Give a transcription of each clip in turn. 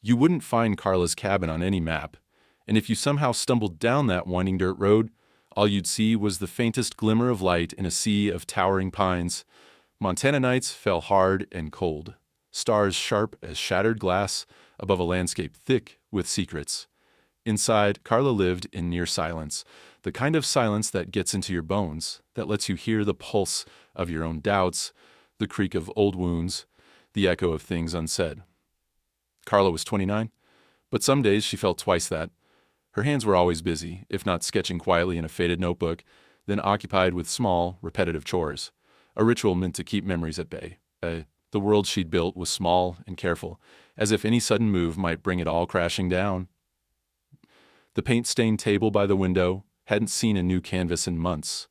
You wouldn't find Carla's cabin on any map, and if you somehow stumbled down that winding dirt road, all you'd see was the faintest glimmer of light in a sea of towering pines. Montana nights fell hard and cold, stars sharp as shattered glass above a landscape thick with secrets. Inside, Carla lived in near silence, the kind of silence that gets into your bones, that lets you hear the pulse of your own doubts, the creak of old wounds, the echo of things unsaid. Carla was 29, but some days she felt twice that. Her hands were always busy, if not sketching quietly in a faded notebook, then occupied with small, repetitive chores, a ritual meant to keep memories at bay. The world she'd built was small and careful, as if any sudden move might bring it all crashing down. The paint-stained table by the window hadn't seen a new canvas in months,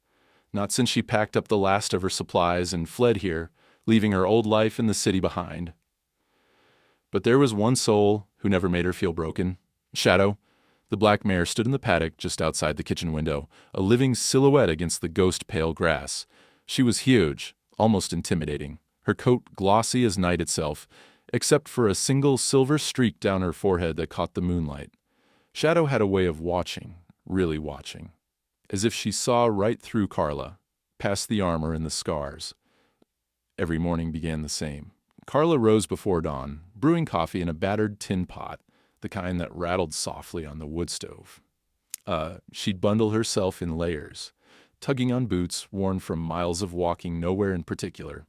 not since she packed up the last of her supplies and fled here, leaving her old life in the city behind. But there was one soul who never made her feel broken. Shadow. The black mare stood in the paddock just outside the kitchen window, a living silhouette against the ghost-pale grass. She was huge, almost intimidating, her coat glossy as night itself, except for a single silver streak down her forehead that caught the moonlight. Shadow had a way of watching, really watching, as if she saw right through Carla, past the armor and the scars. Every morning began the same. Carla rose before dawn, brewing coffee in a battered tin pot, the kind that rattled softly on the wood stove. She'd bundle herself in layers, tugging on boots worn from miles of walking nowhere in particular.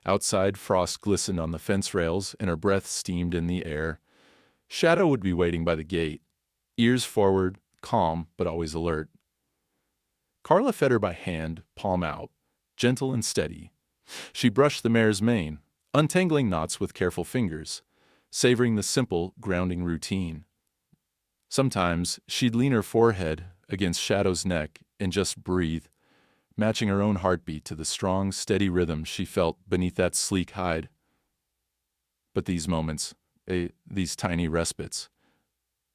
Outside, frost glistened on the fence rails, and her breath steamed in the air. Shadow would be waiting by the gate, ears forward, calm but always alert. Carla fed her by hand, palm out, gentle and steady. She brushed the mare's mane, untangling knots with careful fingers, savoring the simple, grounding routine. Sometimes she'd lean her forehead against Shadow's neck and just breathe, matching her own heartbeat to the strong, steady rhythm she felt beneath that sleek hide. But these moments, these tiny respites,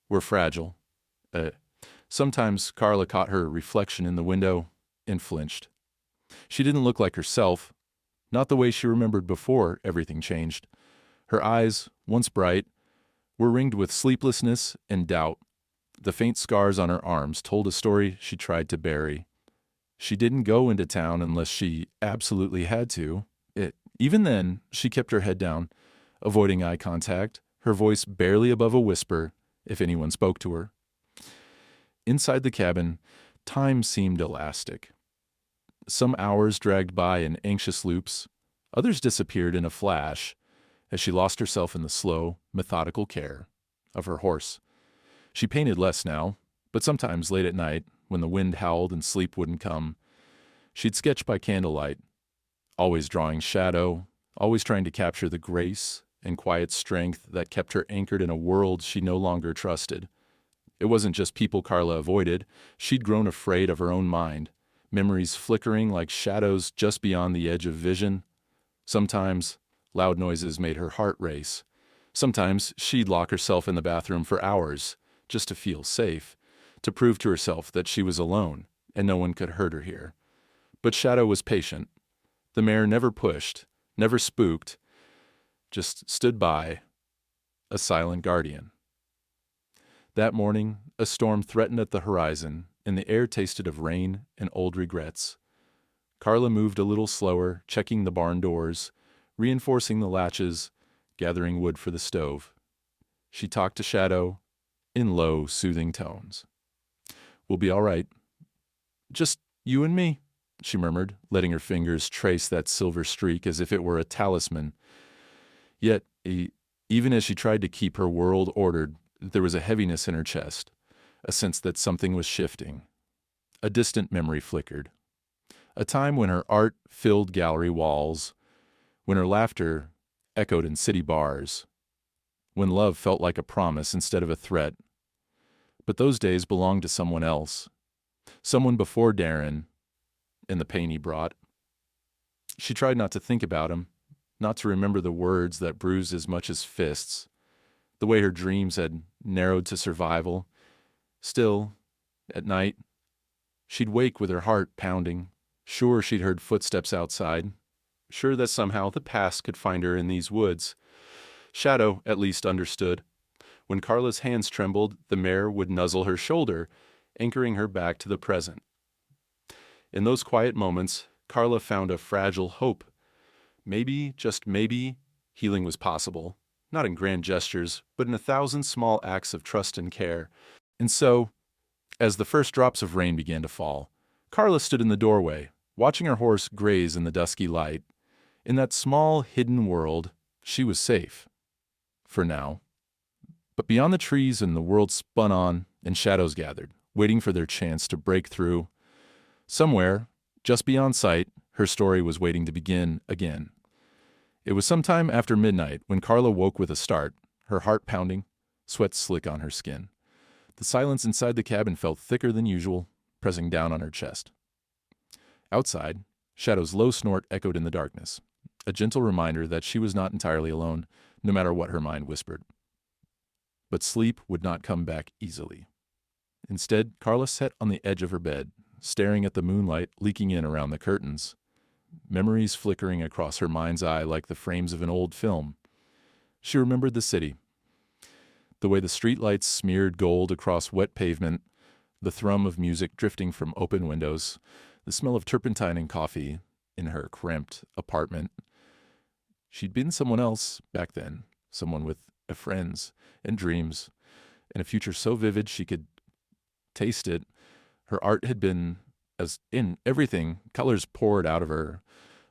were fragile. Sometimes Carla caught her reflection in the window and flinched. She didn't look like herself, not the way she remembered before everything changed. Her eyes, once bright, were ringed with sleeplessness and doubt. The faint scars on her arms told a story she tried to bury. She didn't go into town unless she absolutely had to. Even then, she kept her head down, avoiding eye contact, her voice barely above a whisper if anyone spoke to her. Inside the cabin, time seemed elastic. Some hours dragged by in anxious loops, others disappeared in a flash, as she lost herself in the slow, methodical care of her horse. She painted less now, but sometimes late at night, when the wind howled and sleep wouldn't come, she'd sketch by candlelight, always drawing shadow, always trying to capture the grace and quiet strength that kept her anchored in a world she no longer trusted. It wasn't just people Carla avoided. She'd grown afraid of her own mind, memories flickering like shadows just beyond the edge of vision. Sometimes loud noises made her heart race. Sometimes she'd lock herself in the bathroom for hours, just to feel safe, to prove to herself that she was alone and no one could hurt her here. But Shadow was patient. The mare never pushed, never spooked, just stood by, a silent guardian. That morning, a storm threatened at the horizon, and the air tasted of rain and old regrets. Carla moved a little slower, checking the barn doors, reinforcing the latches, gathering wood for the stove. She talked to Shadow in low, soothing tones. "We'll be all right. Just you and me," she murmured, letting her fingers trace that silver streak as if it were a talisman. Yet, even as she tried to keep her world ordered, there was a heaviness in her chest, a sense that something was shifting. A distant memory flickered. A time when her art filled gallery walls, when her laughter echoed in city bars, when love felt like a promise instead of a threat. But those days belonged to someone else, someone before Darren and the pain he brought. She tried not to think about him, not to remember the words that bruised as much as fists, the way her dreams had narrowed to survival. Still, at night, she'd wake with her heart pounding, sure she'd heard footsteps outside, sure that somehow the past could find her in these woods. Shadow at least understood. When Carla's hands trembled, the mare would nuzzle her shoulder, anchoring her back to the present. In those quiet moments, Carla found a fragile hope. Maybe, just maybe, healing was possible, not in grand gestures, but in 1,000 small acts of trust and care. And so, as the first drops of rain began to fall, Carla stood in the doorway, watching her horse graze in the dusky light. In that small, hidden world, she was safe. For now. But beyond the trees and the world spun on, and shadows gathered, waiting for their chance to break through. Somewhere, just beyond sight, her story was waiting to begin again. It was sometime after midnight when Carla woke with a start, her heart pounding, sweat slick on her skin. The silence inside the cabin felt thicker than usual, pressing down on her chest. Outside, Shadow's low snort echoed in the darkness, a gentle reminder that she was not entirely alone, no matter what her mind whispered. But sleep would not come back easily. Instead, Carla sat on the edge of her bed, staring at the moonlight leaking in around the curtains, memories flickering across her mind's eye like the frames of an old film. She remembered the city, the way the streetlights smeared gold across wet pavement, the thrum of music drifting from open windows, the smell of turpentine and coffee in her cramped apartment. She'd been someone else back then, someone with friends and dreams, and a future so vivid she could taste it. Her art had been, as in everything, colors poured out of her,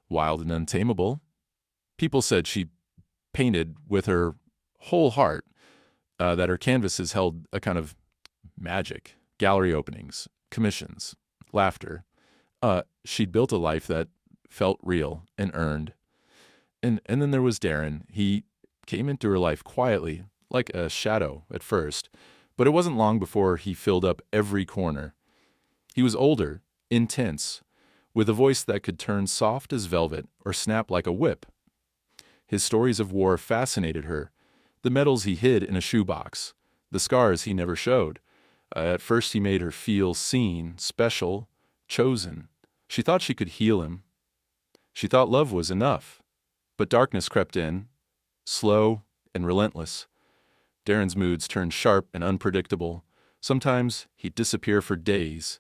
wild and untamable. People said she painted with her whole heart, that her canvases held a kind of magic, gallery openings, commissions, laughter. She'd built a life that felt real and earned. And then there was Darren. He came into her life quietly, like a shadow at first, but it wasn't long before he filled up every corner. He was older, intense, with a voice that could turn soft as velvet or snap like a whip. His stories of war fascinated her, the medals he hid in a shoebox, the scars he never showed. At first he made her feel seen, special, chosen. She thought she could heal him. She thought love was enough. But darkness crept in, slow and relentless. Darren's moods turned sharp and unpredictable. Sometimes he'd disappear for days,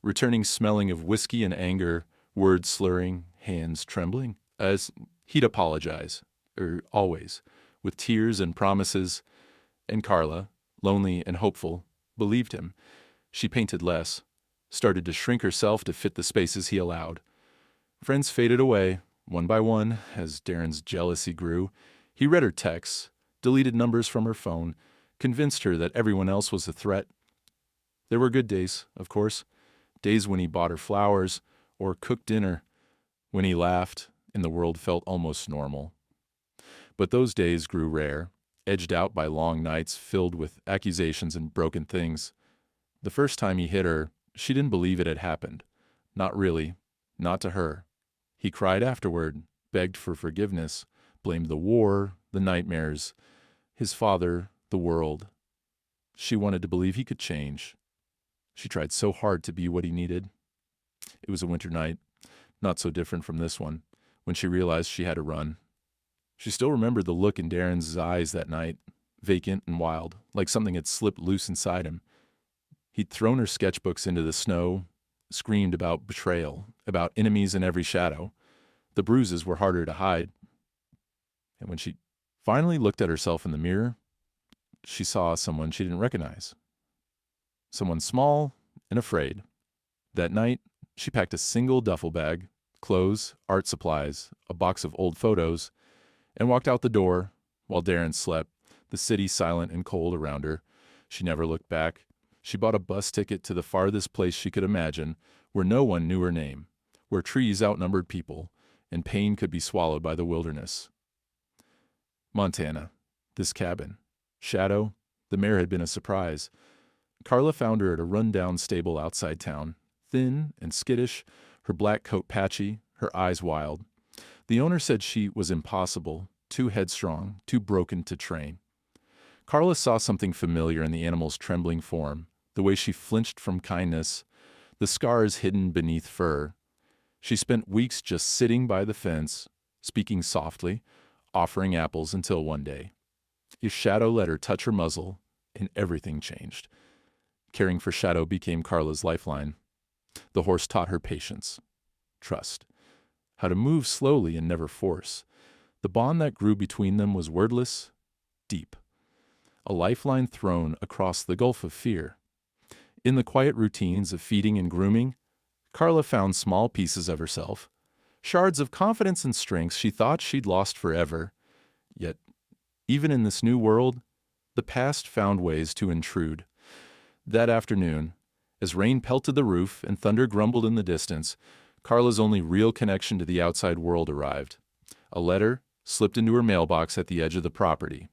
returning smelling of whiskey and anger, words slurring, hands trembling, as he'd apologize, always, with tears and promises. And Carla, lonely and hopeful, believed him. She painted less, started to shrink herself to fit the spaces he allowed. Friends faded away, one by one, as Darren's jealousy grew. He read her texts, deleted numbers from her phone, convinced her that everyone else was a threat. There were good days, of course, days when he bought her flowers or cooked dinner, when he laughed and the world felt almost normal. But those days grew rare, edged out by long nights filled with accusations and broken things. The first time he hit her, she didn't believe it had happened. Not really, not to her. He cried afterward, begged for forgiveness, blamed the war, the nightmares, his father, the world. She wanted to believe he could change. She tried so hard to be what he needed. It was a winter night, not so different from this one, when she realized she had to run. She still remembered the look in Darren's eyes that night, vacant and wild, like something had slipped loose inside him. He'd thrown her sketchbooks into the snow, screamed about betrayal, about enemies in every shadow. The bruises were harder to hide. And when she finally looked at herself in the mirror, she saw someone she didn't recognize. Someone small and afraid. That night, she packed a single duffel bag, clothes, art supplies, a box of old photos, and walked out the door while Darren slept, the city silent and cold around her. She never looked back. She bought a bus ticket to the farthest place she could imagine, where no one knew her name, where trees outnumbered people, and pain could be swallowed by the wilderness. Montana, this cabin. Shadow, the mare had been a surprise. Carla found her at a run-down stable outside town, thin and skittish, her black coat patchy, her eyes wild. The owner said she was impossible, too headstrong, too broken to train. Carla saw something familiar in the animal's trembling form, the way she flinched from kindness, the scars hidden beneath fur. She spent weeks just sitting by the fence, speaking softly, offering apples until one day. Shadow let her touch her muzzle, and everything changed. Caring for Shadow became Carla's lifeline. The horse taught her patience, trust, how to move slowly and never force. The bond that grew between them was wordless, deep. A lifeline thrown across the gulf of fear. In the quiet routines of feeding and grooming, Carla found small pieces of herself, shards of confidence and strength she thought she'd lost forever. Yet, even in this new world, the past found ways to intrude. That afternoon, as rain pelted the roof and thunder grumbled in the distance, Carla's only real connection to the outside world arrived. A letter slipped into her mailbox at the edge of the property.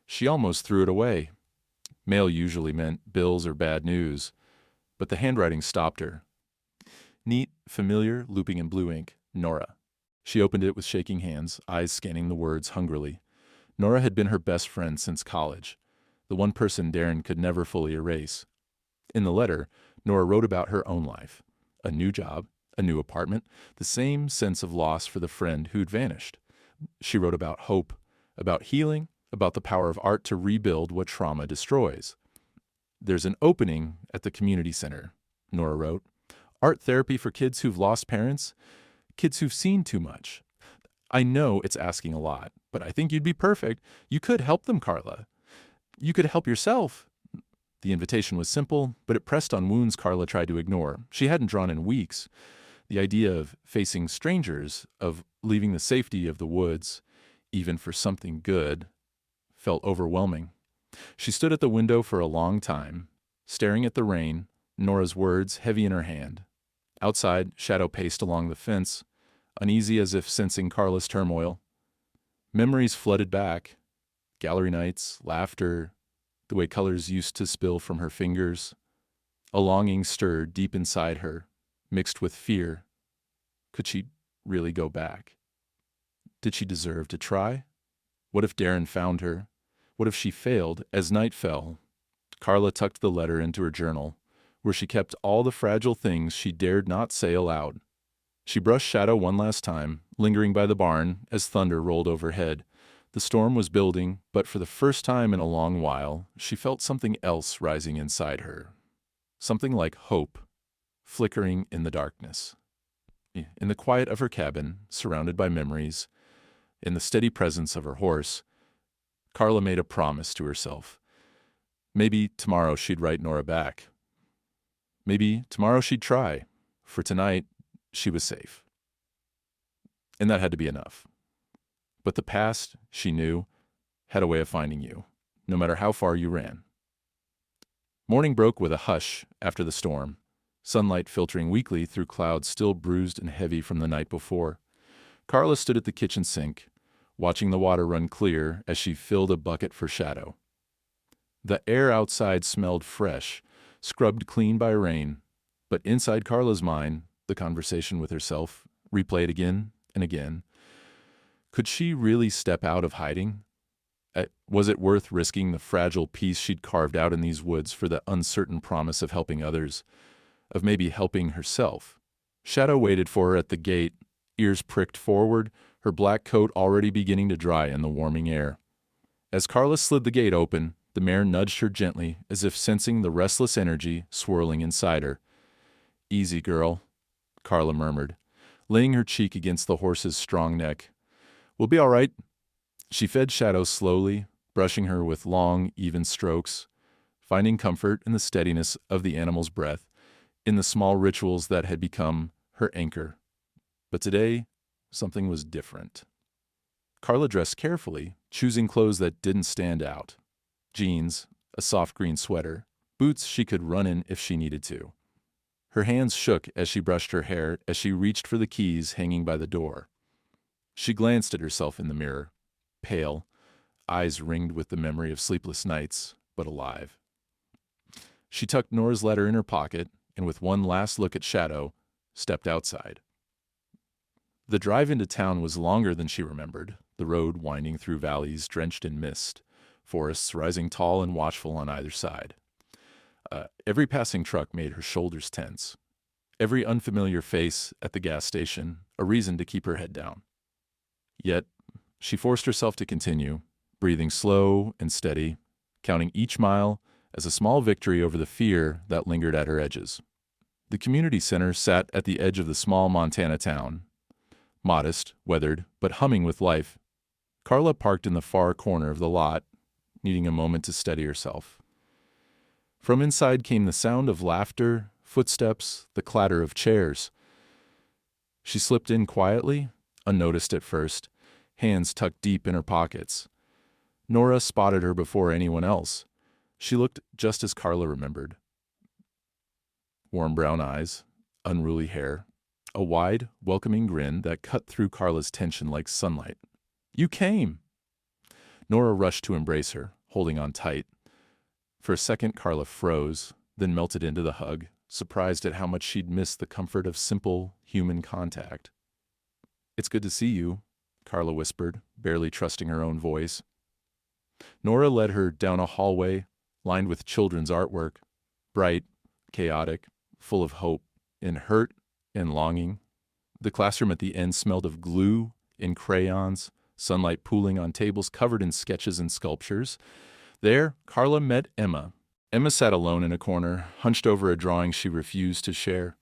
She almost threw it away. Mail usually meant bills or bad news, but the handwriting stopped her. Neat, familiar, looping in blue ink, Nora. She opened it with shaking hands, eyes scanning the words hungrily. Nora had been her best friend since college, the one person Darren could never fully erase. In the letter, Nora wrote about her own life. A new job, a new apartment, the same sense of loss for the friend who'd vanished. She wrote about hope, about healing, about the power of art to rebuild what trauma destroys. "There's an opening at the community center," Nora wrote. "Art therapy for kids who've lost parents, kids who've seen too much. I know it's asking a lot, but I think you'd be perfect. You could help them, Carla. You could help yourself." The invitation was simple, but it pressed on wounds Carla tried to ignore. She hadn't drawn in weeks. The idea of facing strangers, of leaving the safety of the woods, even for something good, felt overwhelming. She stood at the window for a long time, staring at the rain, Nora's words heavy in her hand. Outside, Shadow paced along the fence, uneasy as if sensing Carla's turmoil. Memories flooded back. Gallery nights, laughter, the way colors used to spill from her fingers. A longing stirred deep inside her, mixed with fear. Could she really go back? Did she deserve to try? What if Darren found her? What if she failed? As night fell, Carla tucked the letter into her journal, where she kept all the fragile things she dared not say aloud. She brushed Shadow one last time, lingering by the barn as thunder rolled overhead. The storm was building, but for the first time in a long while, she felt something else rising inside her. Something like hope, flickering in the darkness. In the quiet of her cabin, surrounded by memories, in the steady presence of her horse, Carla made a promise to herself. Maybe tomorrow she'd write Nora back. Maybe tomorrow she'd try. For tonight, she was safe. And that had to be enough. But the past, she knew, had a way of finding you, no matter how far you ran. Morning broke with a hush after the storm, sunlight filtering weakly through clouds still bruised and heavy from the night before. Carla stood at the kitchen sink, watching the water run clear as she filled a bucket for Shadow. The air outside smelled fresh, scrubbed clean by rain, but inside Carla's mind, the conversation with herself replayed again and again. Could she really step out of hiding? Was it worth risking the fragile peace she'd carved out in these woods for the uncertain promise of helping others, of maybe helping herself? Shadow waited for her at the gate, ears pricked forward, her black coat already beginning to dry in the warming air. As Carla slid the gate open, the mare nudged her gently, as if sensing the restless energy swirling inside her. "Easy, girl," Carla murmured, laying her cheek against the horse's strong neck. "We'll be all right." She fed Shadow slowly, brushing her with long, even strokes, finding comfort in the steadiness of the animal's breath, in the small rituals that had become her anchor. But today, something was different. Carla dressed carefully, choosing clothes that didn't stand out. Jeans, a soft green sweater, boots she could run in if she needed to. Her hands shook as she brushed her hair as she reached for the keys hanging by the door. She glanced at herself in the mirror, pale, eyes ringed with the memory of sleepless nights, but alive. She tucked Nora's letter in her pocket and with one last look at Shadow, stepped outside. The drive into town was longer than she remembered, the road winding through valleys drenched in mist, forests rising tall and watchful on either side. Every passing truck made her shoulders tense. Every unfamiliar face at the gas station, a reason to keep her head down. Yet, she forced herself to continue, breathing slow and steady, counting each mile as a small victory over the fear that lingered at her edges. The community center sat at the edge of the small Montana town. Modest, weathered, but humming with life. Carla parked in the far corner of the lot, needing a moment to steady herself. From inside came the sound of laughter, footsteps, the clatter of chairs. She slipped in quietly, unnoticed at first, hands tucked deep in her pockets. Nora spotted her before anyone else. She looked just as Carla remembered. Warm brown eyes, unruly hair, a wide, welcoming grin that cut through Carla's tension like sunlight. "You came!" Nora rushed to embrace her, holding on tight. For a second, Carla froze, then melted into the hug, surprised at how much she'd missed the comfort of simple, human contact. "It's good to see you," Carla whispered, barely trusting her own voice. Nora led her down a hallway lined with children's artwork, bright, chaotic, full of hope, and hurt and longing. The classroom at the end smelled of glue and crayons, sunlight pooling on tables covered in sketches and sculptures. There, Carla met Emma. Emma sat alone in a corner, hunched over a drawing she refused to share.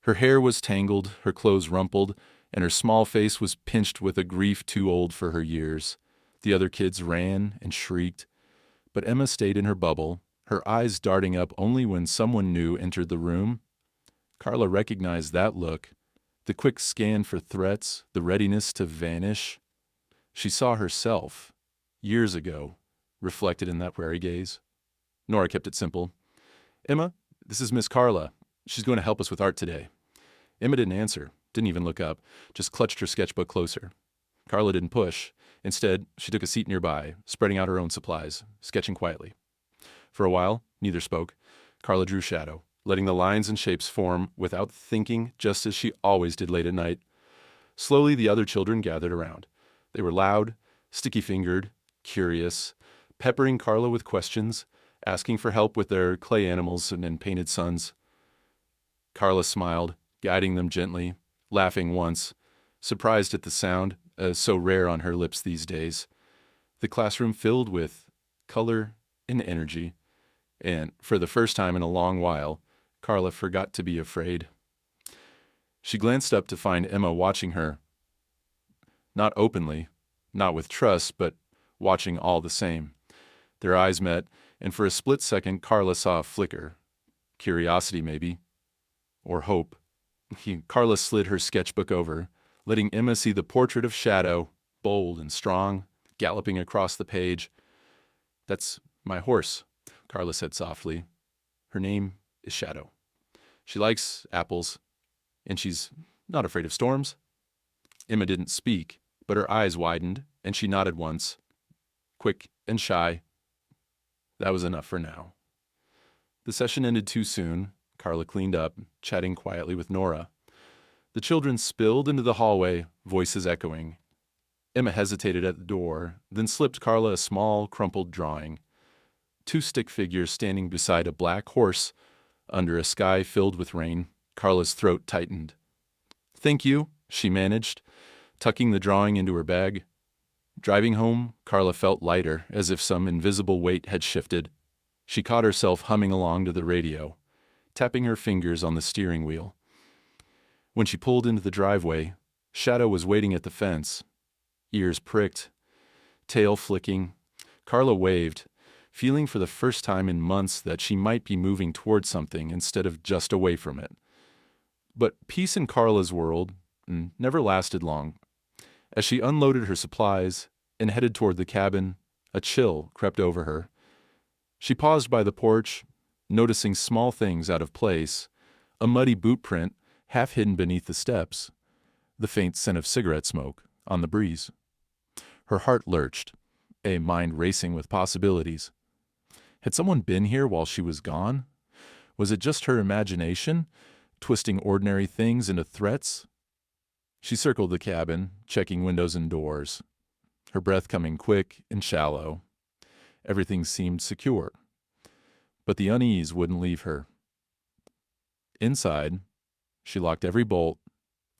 Her hair was tangled, her clothes rumpled, and her small face was pinched with a grief too old for her years. The other kids ran and shrieked, but Emma stayed in her bubble, her eyes darting up only when someone new entered the room. Carla recognized that look, the quick scan for threats, the readiness to vanish. She saw herself, years ago, reflected in that wary gaze. Nora kept it simple. "Emma, this is Miss Carla. She's going to help us with art today." Emma didn't answer, didn't even look up, just clutched her sketchbook closer. Carla didn't push. Instead, she took a seat nearby, spreading out her own supplies, sketching quietly. For a while, neither spoke. Carla drew shadow, letting the lines and shapes form without thinking, just as she always did late at night. Slowly, the other children gathered around. They were loud, sticky-fingered, curious, peppering Carla with questions, asking for help with their clay animals and painted suns. Carla smiled, guiding them gently, laughing once, surprised at the sound, so rare on her lips these days. The classroom filled with color and energy, and for the first time in a long while, Carla forgot to be afraid. She glanced up to find Emma watching her. Not openly, not with trust, but watching all the same. Their eyes met, and for a split second, Carla saw a flicker. Curiosity, maybe. Or hope. Carla slid her sketchbook over, letting Emma see the portrait of Shadow, bold and strong, galloping across the page. "That's my horse," Carla said softly. "Her name is Shadow. She likes apples, and she's not afraid of storms." Emma didn't speak, but her eyes widened, and she nodded once, quick and shy. That was enough for now. The session ended too soon. Carla cleaned up, chatting quietly with Nora. The children spilled into the hallway, voices echoing. Emma hesitated at the door, then slipped Carla a small, crumpled drawing. 2 stick figures standing beside a black horse under a sky filled with rain. Carla's throat tightened. "Thank you," she managed, tucking the drawing into her bag. Driving home, Carla felt lighter, as if some invisible weight had shifted. She caught herself humming along to the radio, tapping her fingers on the steering wheel. When she pulled into the driveway, Shadow was waiting at the fence, ears pricked, tail flicking. Carla waved, feeling for the first time in months that she might be moving toward something instead of just away from it. But peace in Carla's world never lasted long. As she unloaded her supplies and headed toward the cabin, a chill crept over her. She paused by the porch, noticing small things out of place, a muddy boot print half hidden beneath the steps, the faint scent of cigarette smoke on the breeze. Her heart lurched, a mind racing with possibilities. Had someone been here while she was gone? Was it just her imagination, twisting ordinary things into threats? She circled the cabin, checking windows and doors, her breath coming quick and shallow. Everything seemed secure, but the unease wouldn't leave her. Inside, she locked every bolt,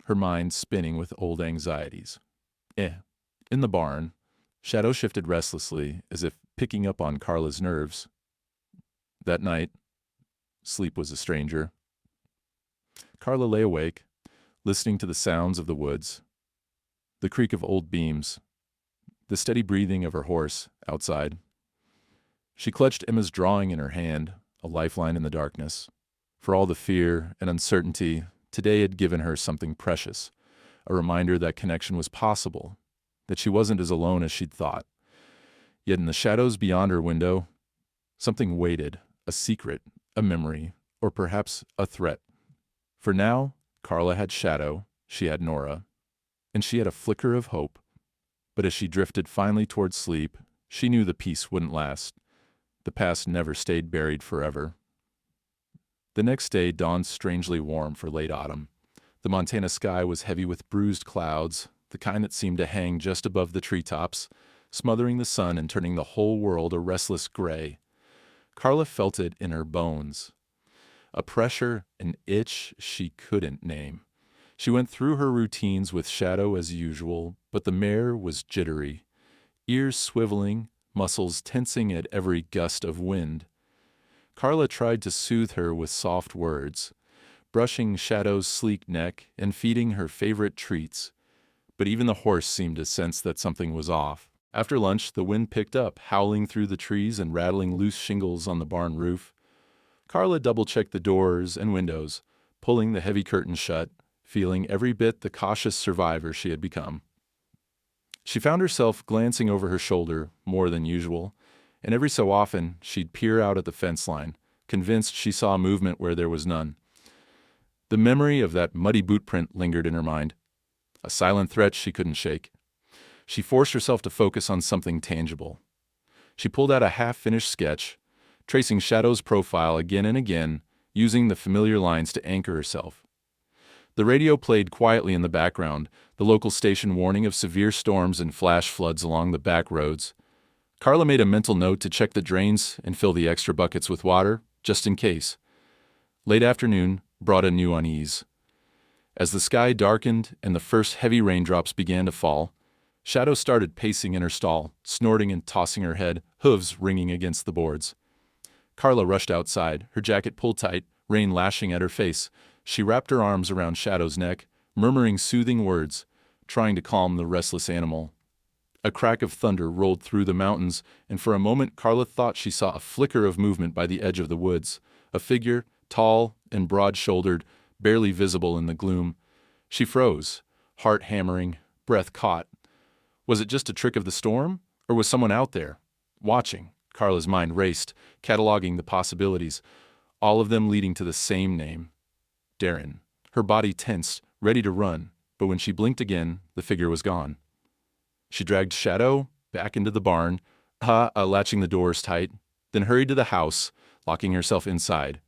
her mind spinning with old anxieties. In the barn, Shadow shifted restlessly, as if picking up on Carla's nerves. That night, sleep was a stranger. Carla lay awake, listening to the sounds of the woods, the creak of old beams, the steady breathing of her horse outside. She clutched Emma's drawing in her hand, a lifeline in the darkness. For all the fear and uncertainty, today had given her something precious, a reminder that connection was possible, that she wasn't as alone as she'd thought. Yet in the shadows beyond her window, something waited, a secret, a memory, or perhaps a threat. For now, Carla had Shadow, she had Nora, and she had a flicker of hope. But as she drifted finally toward sleep, she knew the peace wouldn't last. The past never stayed buried forever. The next day dawned strangely warm for late autumn. The Montana sky was heavy with bruised clouds, the kind that seemed to hang just above the treetops, smothering the sun and turning the whole world a restless gray. Carla felt it in her bones. A pressure, an itch she couldn't name. She went through her routines with Shadow as usual, but the mare was jittery, ears swiveling, muscles tensing at every gust of wind. Carla tried to soothe her with soft words, brushing Shadow's sleek neck and feeding her favorite treats. But even the horse seemed to sense that something was off. After lunch, the wind picked up, howling through the trees and rattling loose shingles on the barn roof. Carla double-checked the doors and windows, pulling the heavy curtains shut, feeling every bit the cautious survivor she had become. She found herself glancing over her shoulder more than usual, and every so often she'd peer out at the fence line, convinced she saw movement where there was none. The memory of that muddy boot print lingered in her mind, a silent threat she couldn't shake. She forced herself to focus on something tangible. She pulled out a half-finished sketch, tracing Shadow's profile again and again, using the familiar lines to anchor herself. The radio played quietly in the background, the local station warning of severe storms and flash floods along the back roads. Carla made a mental note to check the drains and fill the extra buckets with water, just in case. Late afternoon brought a new unease. As the sky darkened and the first heavy raindrops began to fall, Shadow started pacing in her stall, snorting and tossing her head, hooves ringing against the boards. Carla rushed outside, her jacket pulled tight, rain lashing at her face. She wrapped her arms around Shadow's neck, murmuring soothing words, trying to calm the restless animal. A crack of thunder rolled through the mountains, and for a moment Carla thought she saw a flicker of movement by the edge of the woods, a figure, tall and broad-shouldered, barely visible in the gloom. She froze, heart hammering, breath caught. Was it just a trick of the storm, or was someone out there, watching? Carla's mind raced, cataloging the possibilities, all of them leading to the same name, Darren. Her body tensed, ready to run, but when she blinked again, the figure was gone. She dragged Shadow back into the barn, latching the doors tight, then hurried to the house, locking herself inside.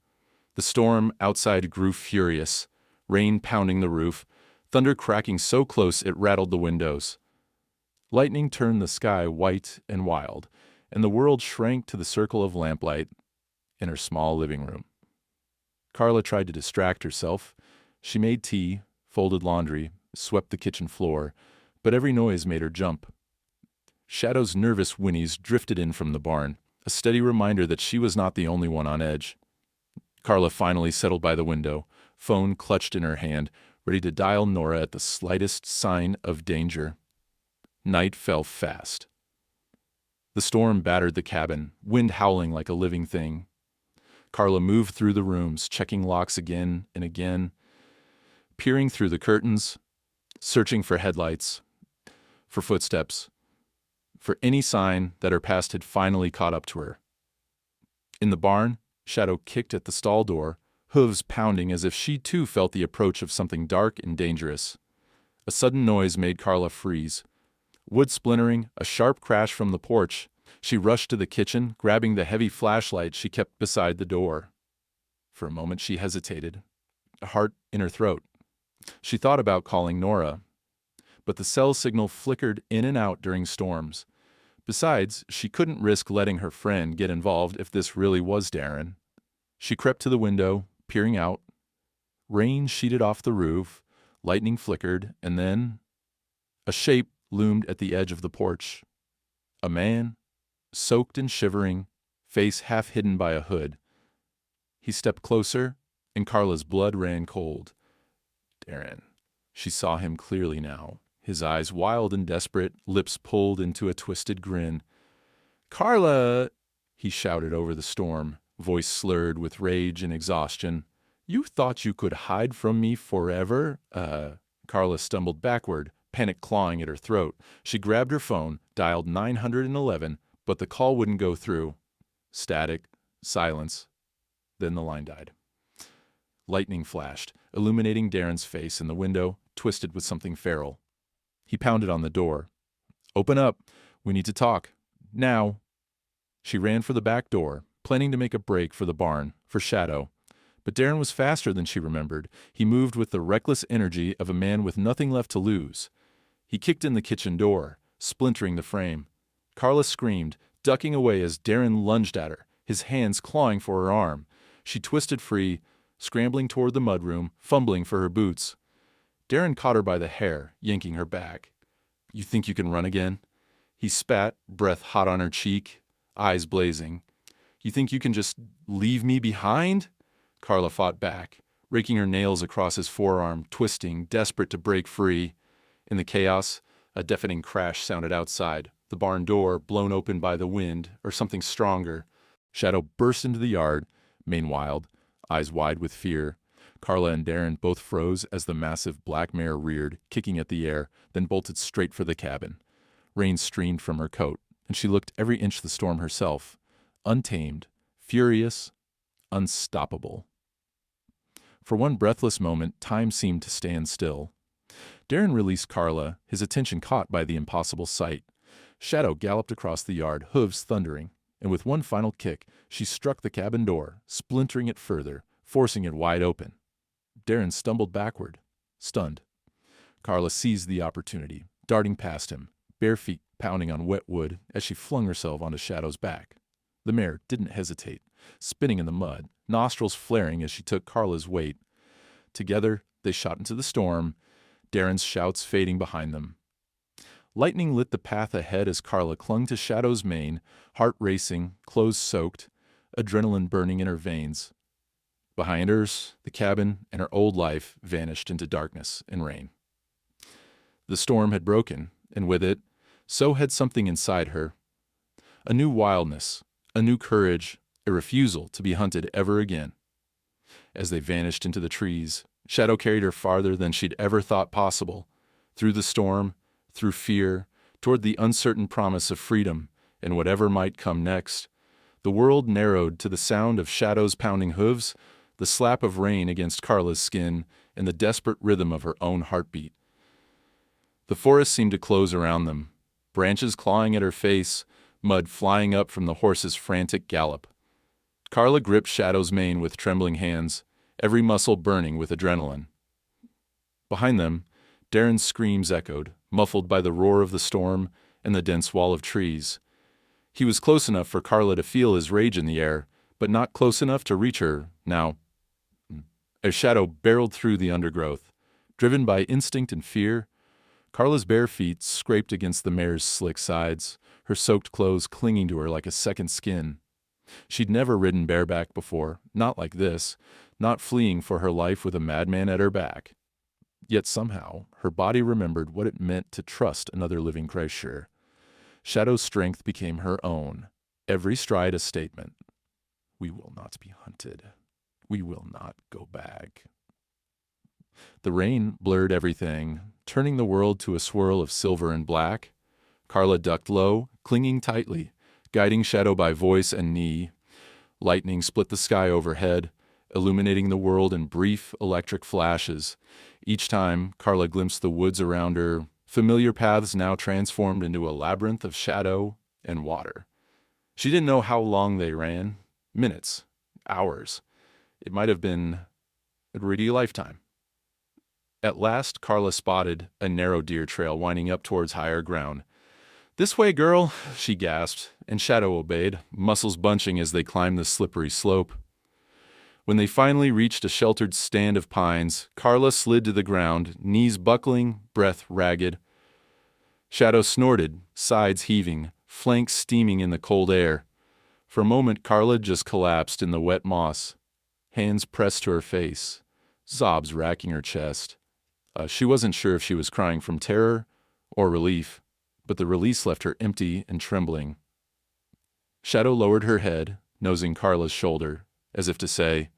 The storm outside grew furious, rain pounding the roof, thunder cracking so close it rattled the windows. Lightning turned the sky white and wild, and the world shrank to the circle of lamplight in her small living room. Carla tried to distract herself. She made tea, folded laundry, swept the kitchen floor, but every noise made her jump. Shadow's nervous whinnies drifted in from the barn, a steady reminder that she was not the only one on edge. Carla finally settled by the window, phone clutched in her hand, ready to dial Nora at the slightest sign of danger. Night fell fast. The storm battered the cabin, wind howling like a living thing. Carla moved through the rooms, checking locks again and again, peering through the curtains, searching for headlights, for footsteps, for any sign that her past had finally caught up to her. In the barn, Shadow kicked at the stall door, hooves pounding as if she too felt the approach of something dark and dangerous. A sudden noise made Carla freeze. Wood splintering, a sharp crash from the porch. She rushed to the kitchen, grabbing the heavy flashlight she kept beside the door. For a moment she hesitated, a heart in her throat. She thought about calling Nora, but the cell signal flickered in and out during storms. Besides, she couldn't risk letting her friend get involved if this really was Darren. She crept to the window, peering out. Rain sheeted off the roof, lightning flickered, and then a shape loomed at the edge of the porch. A man, soaked and shivering, face half hidden by a hood. He stepped closer, and Carla's blood ran cold. Darren. She saw him clearly now, his eyes wild and desperate, lips pulled into a twisted grin. "Carla!" he shouted over the storm, voice slurred with rage and exhaustion. "You thought you could hide from me forever?" Carla stumbled backward, panic clawing at her throat. She grabbed her phone, dialed 911, but the call wouldn't go through. Static, silence. Then the line died. Lightning flashed, illuminating Darren's face in the window, twisted with something feral. He pounded on the door. "Open up. We need to talk. Now." She ran for the back door, planning to make a break for the barn, for Shadow. But Darren was faster than she remembered. He moved with the reckless energy of a man with nothing left to lose. He kicked in the kitchen door, splintering the frame. Carla screamed, ducking away as Darren lunged at her, his hands clawing for her arm. She twisted free, scrambling toward the mudroom, fumbling for her boots. Darren caught her by the hair, yanking her back. "You think you can run again?" He spat, breath hot on her cheek, eyes blazing. "You think you can just leave me behind?" Carla fought back, raking her nails across his forearm, twisting, desperate to break free. In the chaos, a deafening crash sounded outside, the barn door blown open by the wind, or something stronger. Shadow burst into the yard, mane wild, eyes wide with fear. Carla and Darren both froze as the massive black mare reared, kicking at the air, then bolted straight for the cabin. Rain streamed from her coat, and she looked every inch the storm herself, untamed, furious, unstoppable. For one breathless moment, time seemed to stand still. Darren released Carla, his attention caught by the impossible sight. Shadow galloped across the yard, hooves thundering, and with one final kick, she struck the cabin door, splintering it further, forcing it wide open. Darren stumbled backward, stunned. Carla seized the opportunity, darting past him, bare feet pounding on wet wood as she flung herself onto Shadow's back. The mare didn't hesitate, spinning in the mud, nostrils flaring as she took Carla's weight. Together, they shot into the storm, Darren's shouts fading behind them. Lightning lit the path ahead as Carla clung to Shadow's mane, heart racing, clothes soaked, adrenaline burning in her veins. Behind hers, the cabin and her old life vanished into darkness and rain. The storm had broken, and with it, so had something inside her. A new wildness, a new courage, a refusal to be hunted ever again. As they vanished into the trees, Shadow carried her farther than she'd ever thought possible, through the storm, through fear, toward the uncertain promise of freedom and whatever might come next. The world narrowed to the sound of Shadow's pounding hooves, the slap of rain against Carla's skin, and the desperate rhythm of her own heartbeat. The forest seemed to close around them, branches clawing at her face, mud flying up from the horse's frantic gallop. Carla gripped Shadow's mane with trembling hands, every muscle burning with adrenaline. Behind them, Darren's screams echoed, muffled by the roar of the storm and the dense wall of trees. He was close enough for Carla to feel his rage in the air, but not close enough to reach her now. As Shadow barreled through the undergrowth, driven by instinct and fear, Carla's bare feet scraped against the mare's slick sides, her soaked clothes clinging to her like a second skin. She'd never ridden bareback before, not like this, not fleeing for her life with a madman at her back. Yet somehow, her body remembered what it meant to trust another living creature. Shadow's strength became her own, every stride a statement. We will not be hunted. We will not go back. The rain blurred everything, turning the world to a swirl of silver and black. Carla ducked low, clinging tightly, guiding Shadow by voice and knee. Lightning split the sky overhead, illuminating the world in brief electric flashes. Each time, Carla glimpsed the woods around her, familiar paths now transformed into a labyrinth of shadow and water. She didn't know how long they ran. Minutes, hours. It might have been a gritty lifetime. At last, Carla spotted a narrow deer trail winding up towards higher ground. "This way, girl," she gasped, and Shadow obeyed, muscles bunching as they climbed the slippery slope. When they finally reached a sheltered stand of pines, Carla slid to the ground, knees buckling, breath ragged. Shadow snorted, sides heaving, flanks steaming in the cold air. For a moment, Carla just collapsed in the wet moss, hands pressed to her face, sobs racking her chest. She wasn't sure if she was crying from terror or relief, but the release left her empty and trembling. Shadow lowered her head, nosing Carla's shoulder, as if to say,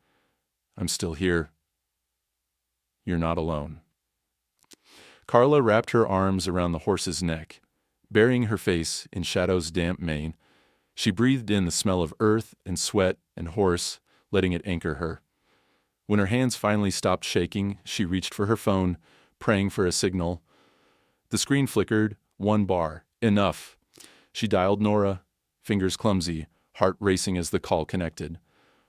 "I'm still here. You're not alone." Carla wrapped her arms around the horse's neck, burying her face in Shadow's damp mane. She breathed in the smell of earth and sweat and horse, letting it anchor her. When her hands finally stopped shaking, she reached for her phone, praying for a signal. The screen flickered, one bar. Enough. She dialed Nora, fingers clumsy, heart racing as the call connected.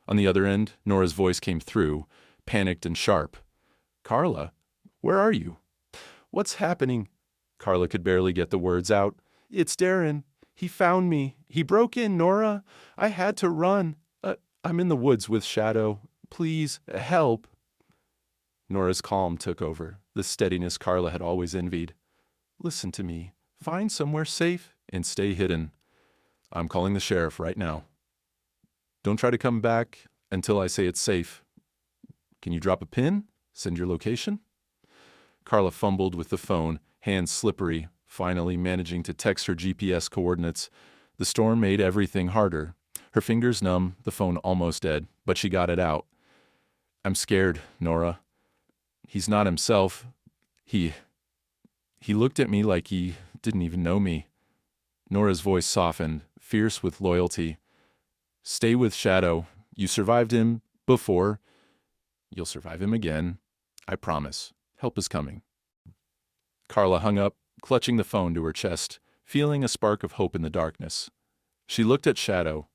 On the other end, Nora's voice came through, panicked and sharp. "Carla, where are you?" "What's happening?" Carla could barely get the words out. "It's Darren. He found me. He broke in, Nora. I had to run. I'm in the woods with Shadow. Please, help." Nora's calm took over, the steadiness Carla had always envied. "Listen to me. Find somewhere safe and stay hidden. I'm calling the sheriff right now. Don't try to come back until I say it's safe. Can you drop a pin? Send your location?" Carla fumbled with the phone, hands slippery, finally managing to text her GPS coordinates. The storm made everything harder. Her fingers numb, the phone almost dead, but she got it out. "I'm scared, Nora. He's not himself. He looked at me like he didn't even know me." Nora's voice softened, fierce with loyalty. "Stay with Shadow. You survived him before. You'll survive him again. I promise. Help is coming." Carla hung up, clutching the phone to her chest, feeling a spark of hope in the darkness. She looked at Shadow,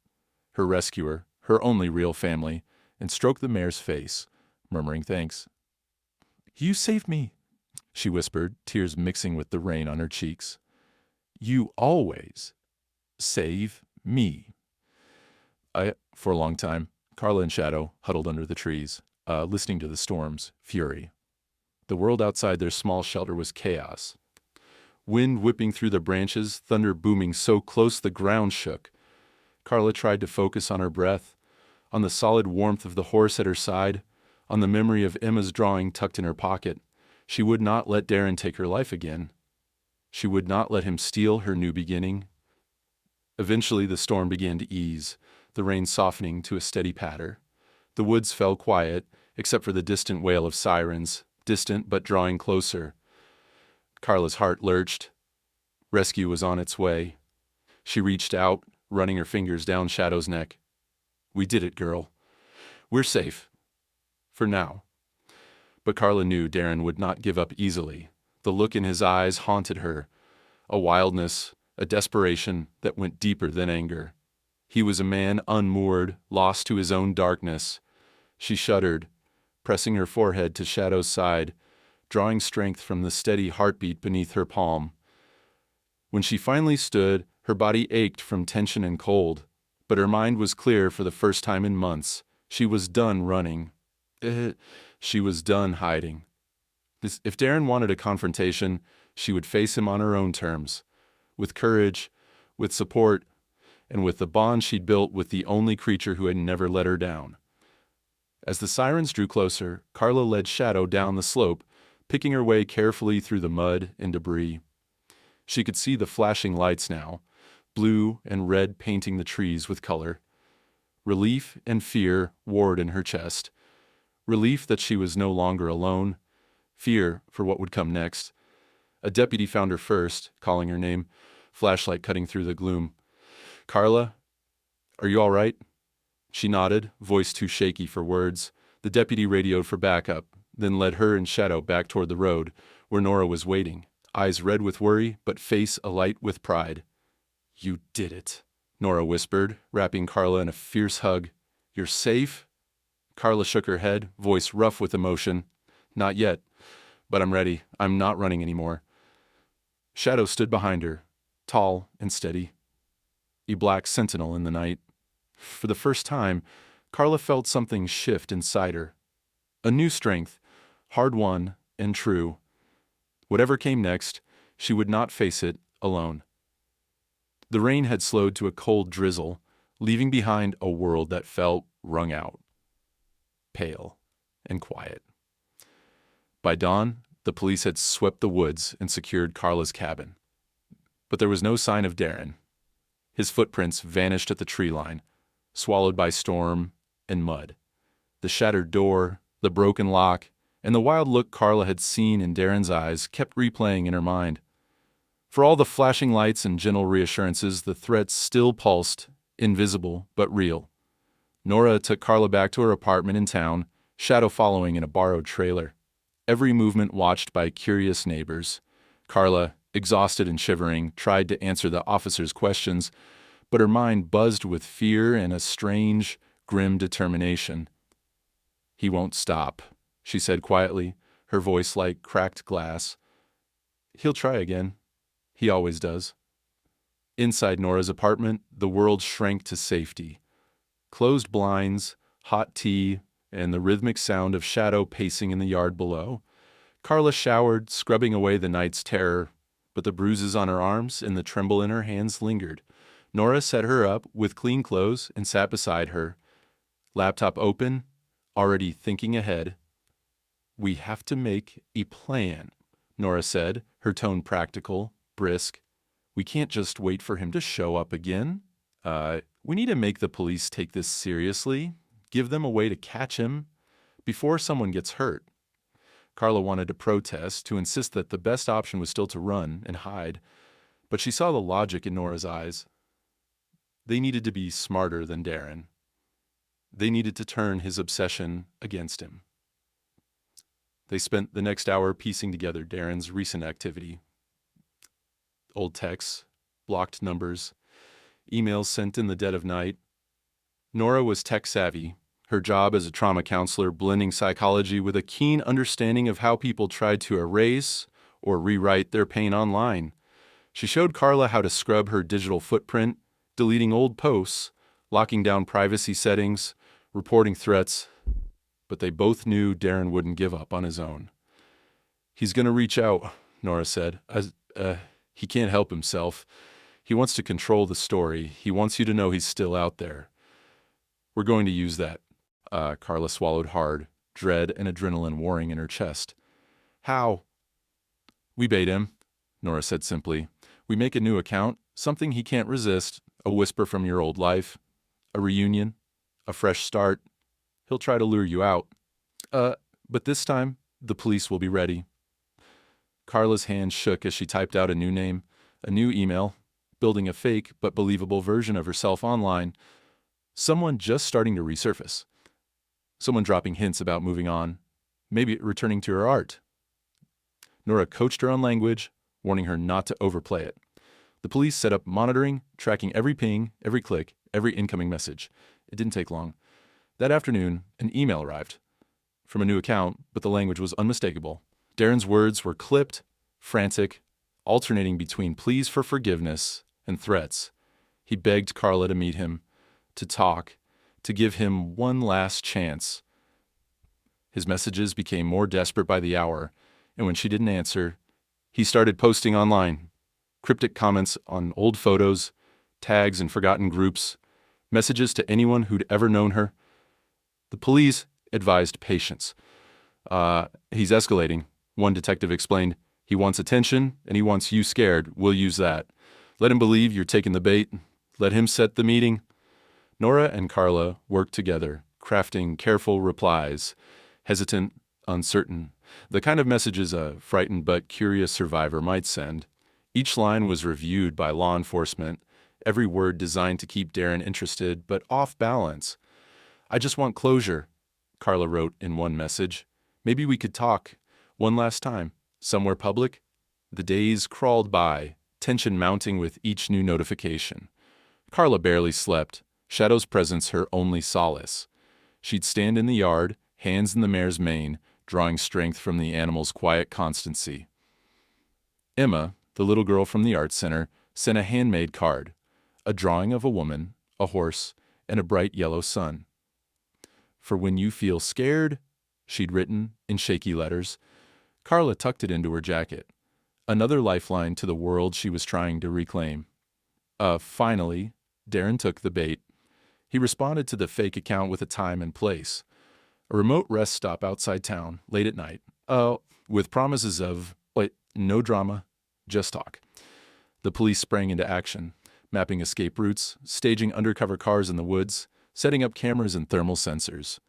her rescuer, her only real family, and stroked the mare's face, murmuring thanks. "You saved me," she whispered, tears mixing with the rain on her cheeks. "You always save me." For a long time, Carla and Shadow huddled under the trees, listening to the storm's fury. The world outside their small shelter was chaos. Wind whipping through the branches, thunder booming so close the ground shook. Carla tried to focus on her breath, on the solid warmth of the horse at her side, on the memory of Emma's drawing tucked in her pocket. She would not let Darren take her life again. She would not let him steal her new beginning. Eventually the storm began to ease, the rain softening to a steady patter. The woods fell quiet, except for the distant wail of sirens, distant but drawing closer. Carla's heart lurched. Rescue was on its way. She reached out, running her fingers down Shadow's neck. "We did it, girl. We're safe. For now." But Carla knew Darren would not give up easily. The look in his eyes haunted her, a wildness, a desperation that went deeper than anger. He was a man unmoored, lost to his own darkness. She shuddered, pressing her forehead to Shadow's side, drawing strength from the steady heartbeat beneath her palm. When she finally stood, her body ached from tension and cold, but her mind was clear for the first time in months. She was done running. She was done hiding. If Darren wanted a confrontation, she would face him on her own terms, with courage, with support, and with the bond she'd built with the only creature who had never let her down. As the sirens drew closer, Carla led Shadow down the slope, picking her way carefully through the mud and debris. She could see the flashing lights now, blue and red painting the trees with color. Relief and fear warred in her chest. Relief that she was no longer alone. Fear for what would come next. A deputy found her first, calling her name, flashlight cutting through the gloom. "Carla, are you all right?" She nodded, voice too shaky for words. The deputy radioed for backup, then led her and Shadow back toward the road, where Nora was waiting, eyes red with worry, but face alight with pride. "You did it," Nora whispered, wrapping Carla in a fierce hug. "You're safe?" Carla shook her head, voice rough with emotion. "Not yet, but I'm ready. I'm not running anymore." Shadow stood behind her, tall and steady, a black sentinel in the night. For the first time, Carla felt something shift inside her. A new strength, hard-won and true. Whatever came next, she would not face it alone. The rain had slowed to a cold drizzle, leaving behind a world that felt wrung out, pale, and quiet. By dawn, the police had swept the woods and secured Carla's cabin. But there was no sign of Darren. His footprints vanished at the tree line, swallowed by storm and mud. The shattered door, the broken lock, and the wild look Carla had seen in Darren's eyes kept replaying in her mind. For all the flashing lights and gentle reassurances, the threats still pulsed, invisible but real. Nora took Carla back to her apartment in town, shadow following in a borrowed trailer. Every movement watched by curious neighbors. Carla, exhausted and shivering, tried to answer the officer's questions, but her mind buzzed with fear and a strange, grim determination. "He won't stop," she said quietly, her voice like cracked glass. "He'll try again. He always does." Inside Nora's apartment, the world shrank to safety. Closed blinds, hot tea, and the rhythmic sound of shadow pacing in the yard below. Carla showered, scrubbing away the night's terror, but the bruises on her arms and the tremble in her hands lingered. Nora set her up with clean clothes and sat beside her, laptop open, already thinking ahead. "We have to make a plan," Nora said, her tone practical, brisk. "We can't just wait for him to show up again. We need to make the police take this seriously, give them a way to catch him before someone gets hurt." Carla wanted to protest, to insist that the best option was still to run and hide, but she saw the logic in Nora's eyes. They needed to be smarter than Darren. They needed to turn his obsession against him. They spent the next hour piecing together Darren's recent activity. Old texts, blocked numbers, emails sent in the dead of night. Nora was tech-savvy, her job as a trauma counselor blending psychology with a keen understanding of how people tried to erase or rewrite their pain online. She showed Carla how to scrub her digital footprint, deleting old posts, locking down privacy settings, reporting threats, but they both knew Darren wouldn't give up on his own. "He's going to reach out," Nora said. He can't help himself. He wants to control the story. He wants you to know he's still out there. We're going to use that." Carla swallowed hard, dread and adrenaline warring in her chest. "How?" "We bait him," Nora said simply. "We make a new account, something he can't resist, a whisper from your old life, a reunion, a fresh start. He'll try to lure you out. But this time, the police will be ready." Carla's hand shook as she typed out a new name, a new email, building a fake but believable version of herself online. Someone just starting to resurface. Someone dropping hints about moving on, maybe returning to her art. Nora coached her on language, warning her not to overplay it. The police set up monitoring, tracking every ping, every click, every incoming message. It didn't take long. That afternoon, an email arrived. From a new account, but the language was unmistakable. Darren's words were clipped, frantic, alternating between pleas for forgiveness and threats. He begged Carla to meet him, to talk, to give him one last chance. His messages became more desperate by the hour, and when she didn't answer, he started posting online, cryptic comments on old photos, tags in forgotten groups, messages to anyone who'd ever known her. The police advised patience. "He's escalating," one detective explained. "He wants attention, and he wants you scared. We'll use that. Let him believe you're taking the bait. Let him set the meeting." Nora and Carla worked together, crafting careful replies, hesitant, uncertain, the kind of messages a frightened but curious survivor might send. Each line was reviewed by law enforcement, every word designed to keep Darren interested but off balance. "I just want closure," Carla wrote in one message. "Maybe we could talk one last time, somewhere public." The days crawled by, tension mounting with each new notification. Carla barely slept, Shadow's presence her only solace. She'd stand in the yard, hands in the mare's mane, drawing strength from the animal's quiet constancy. Emma, the little girl from the art center, sent a handmade card, a drawing of a woman, a horse, and a bright yellow sun. "For when you feel scared," she'd written in shaky letters. Carla tucked it into her jacket, another lifeline to the world she was trying to reclaim. Finally, Darren took the bait. He responded to the fake account with a time and place. A remote rest stop outside town, late at night. With promises of, no drama, just talk. The police sprang into action, mapping escape routes, staging undercover cars in the woods, setting up cameras and thermal sensors.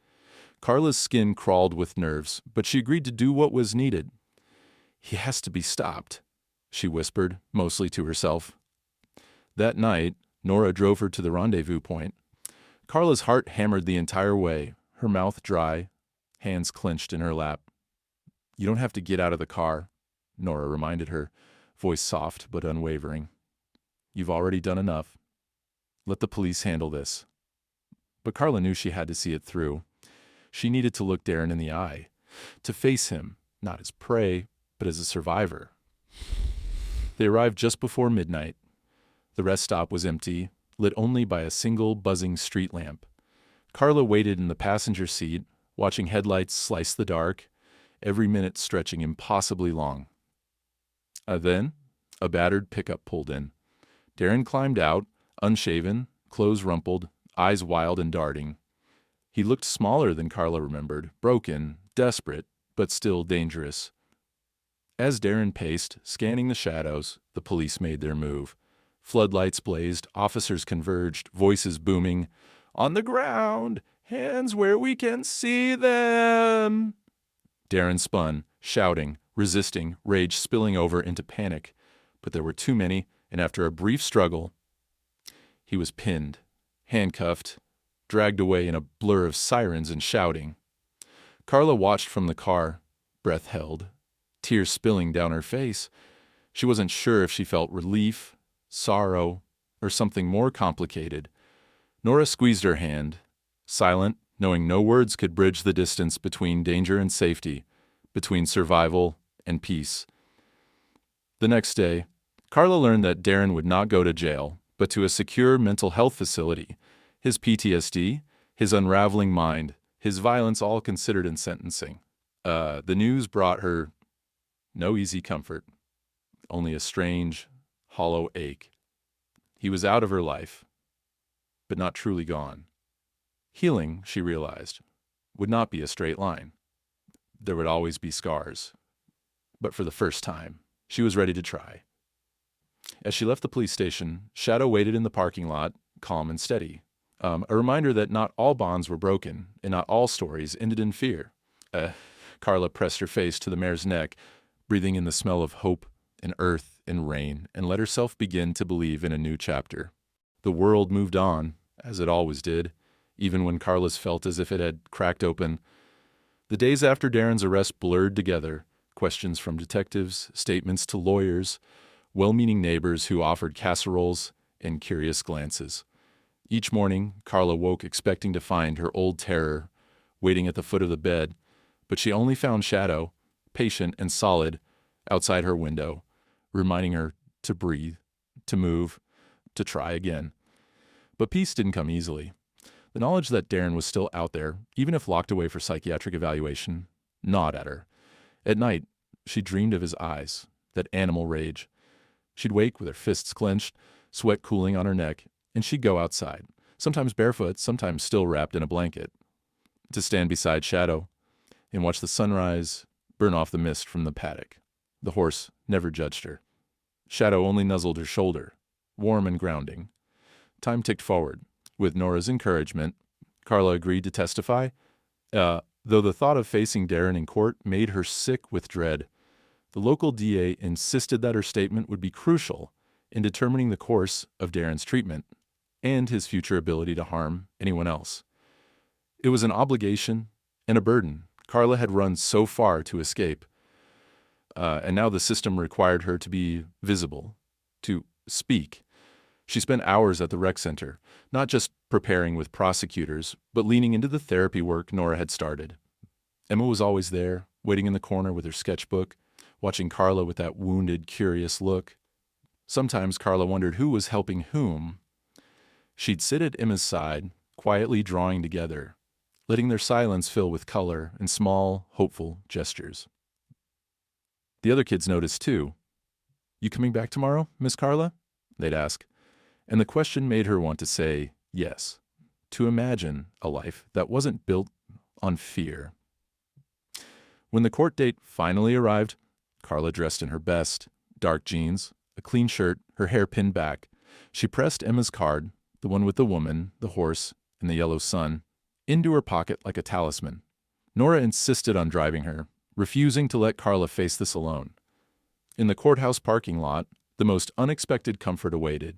Carla's skin crawled with nerves, but she agreed to do what was needed. "He has to be stopped," she whispered, mostly to herself. That night, Nora drove her to the rendezvous point. Carla's heart hammered the entire way, her mouth dry, hands clenched in her lap. "You don't have to get out of the car," Nora reminded her, voice soft but unwavering. "You've already done enough. Let the police handle this." But Carla knew she had to see it through. She needed to look Darren in the eye, to face him, not as prey, but as a survivor. They arrived just before midnight. The rest stop was empty, lit only by a single buzzing street lamp. Carla waited in the passenger seat, watching headlights slice the dark, every minute stretching impossibly long. Then, a battered pickup pulled in. Darren climbed out, unshaven, clothes rumpled, eyes wild and darting. He looked smaller than Carla remembered, broken, desperate, but still dangerous. As Darren paced, scanning the shadows, the police made their move. Floodlights blazed, officers converged, voices booming. "On the ground! Hands where we can see them!" Darren spun, shouting, resisting, rage spilling over into panic. But there were too many, and after a brief struggle, he was pinned, handcuffed, dragged away in a blur of sirens and shouting. Carla watched from the car, breath held, tears spilling down her face. She wasn't sure if she felt relief, sorrow, or something more complicated. Nora squeezed her hand, silent, knowing no words could bridge the distance between danger and safety, between survival and peace. The next day, Carla learned that Darren would not go to jail, but to a secure mental health facility. His PTSD, his unraveling mind, his violence all considered in sentencing. The news brought her no easy comfort, only a strange, hollow ache. He was out of her life, but not truly gone. Healing, she realized, would not be a straight line. There would always be scars. But for the first time, she was ready to try. As she left the police station, Shadow waited in the parking lot, calm and steady. A reminder that not all bonds were broken, and not all stories ended in fear. Carla pressed her face to the mare's neck, breathing in the smell of hope and earth and rain, and let herself begin to believe in a new chapter. The world moved on, as it always did, even when Carla's felt as if it had cracked open. The days after Darren's arrest blurred together, questions from detectives, statements to lawyers, well-meaning neighbors who offered casseroles and curious glances. Each morning, Carla woke expecting to find her old terror waiting at the foot of the bed, but she only found Shadow, patient and solid, outside her window, reminding her to breathe, to move, to try again. But peace didn't come easily. The knowledge that Darren was still out there, even if locked away for psychiatric evaluation, gnawed at her. At night, she dreamed of his eyes, that animal rage. She'd wake with her fists clenched, sweat cooling on her neck, and she'd go outside, sometimes barefoot, sometimes still wrapped in a blanket, to stand beside Shadow and watch the sunrise burn off the mist from the paddock. The horse never judged her. Shadow only nuzzled her shoulder, warm and grounding. Time ticked forward. With Nora's encouragement, Carla agreed to testify, though the thought of facing Darren in court made her sick with dread. The local DA insisted that her statement would be crucial in determining the course of Darren's treatment and his future ability to harm anyone else. It was an obligation and a burden. Carla had run so far to escape, and now the system required her to be visible, to speak. She spent hours at the rec center, not just preparing with prosecutors, but leaning into the therapy work Nora had started. Emma was always there, waiting in the corner with her sketchbook, watching Carla with that wounded, curious look. Sometimes Carla wondered who was helping whom. She'd sit at Emma's side, quietly drawing together, letting their silence fill with color and small, hopeful gestures. The other kids noticed too. "You coming back tomorrow, Miss Carla?" they'd ask. And the question made her want to say yes, to imagine a life that wasn't built on fear. When the court date finally arrived, Carla dressed in her best, dark jeans, a clean shirt, her hair pinned back. She pressed Emma's card, the one with the woman, the horse, and the yellow sun, into her pocket like a talisman. Nora insisted on driving her, refusing to let Carla face this alone. In the courthouse parking lot, the most unexpected comfort awaited.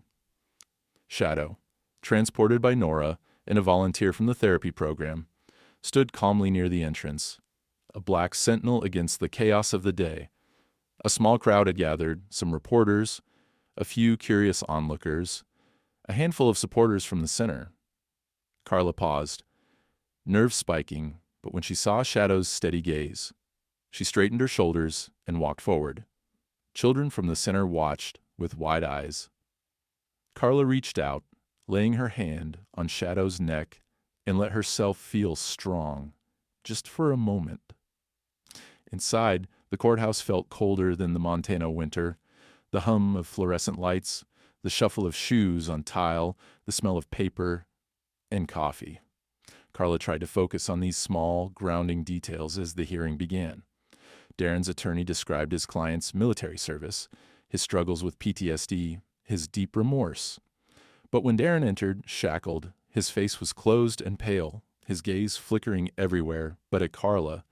Shadow, transported by Nora and a volunteer from the therapy program, stood calmly near the entrance, a black sentinel against the chaos of the day. A small crowd had gathered, some reporters, a few curious onlookers, a handful of supporters from the center. Carla paused, nerves spiking, but when she saw Shadow's steady gaze, she straightened her shoulders and walked forward. Children from the center watched with wide eyes. Carla reached out, laying her hand on Shadow's neck, and let herself feel strong, just for a moment. Inside, the courthouse felt colder than the Montana winter. The hum of fluorescent lights, the shuffle of shoes on tile, the smell of paper and coffee. Carla tried to focus on these small, grounding details as the hearing began. Darren's attorney described his client's military service, his struggles with PTSD, his deep remorse. But when Darren entered, shackled, his face was closed and pale, his gaze flickering everywhere but at Carla.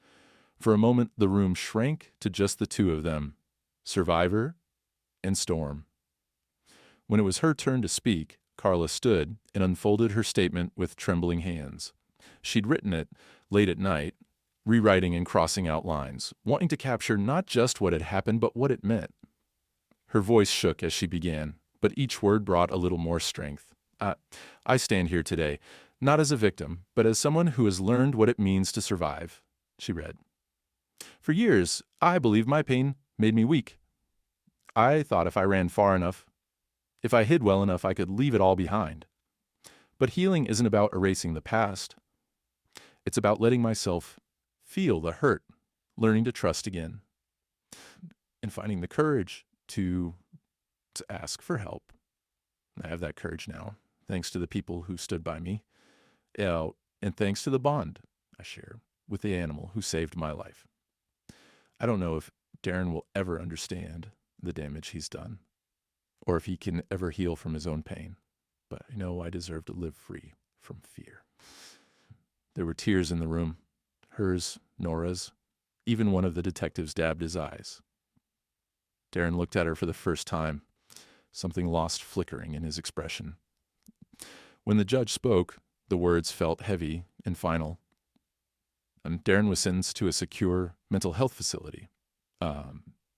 For a moment, the room shrank to just the two of them, Survivor and Storm. When it was her turn to speak, Carla stood and unfolded her statement with trembling hands. She'd written it late at night, rewriting and crossing out lines, wanting to capture not just what had happened, but what it meant. Her voice shook as she began, but each word brought a little more strength. I stand here today, not as a victim, but as someone who has learned what it means to survive, she read. For years, I believed my pain made me weak. I thought if I ran far enough, if I hid well enough, I could leave it all behind. But healing isn't about erasing the past. It's about letting myself feel the hurt, learning to trust again, and finding the courage to ask for help. I have that courage now, thanks to the people who stood by me, and thanks to the bond I share with the animal who saved my life. I don't know if Darren will ever understand the damage he's done, or if he can ever heal from his own pain, but I know I deserve to live free from fear. There were tears in the room, hers, Nora's. Even one of the detectives dabbed his eyes. Darren looked at her for the first time, something lost flickering in his expression. When the judge spoke, the words felt heavy and final. Darren was sentenced to a secure mental health facility.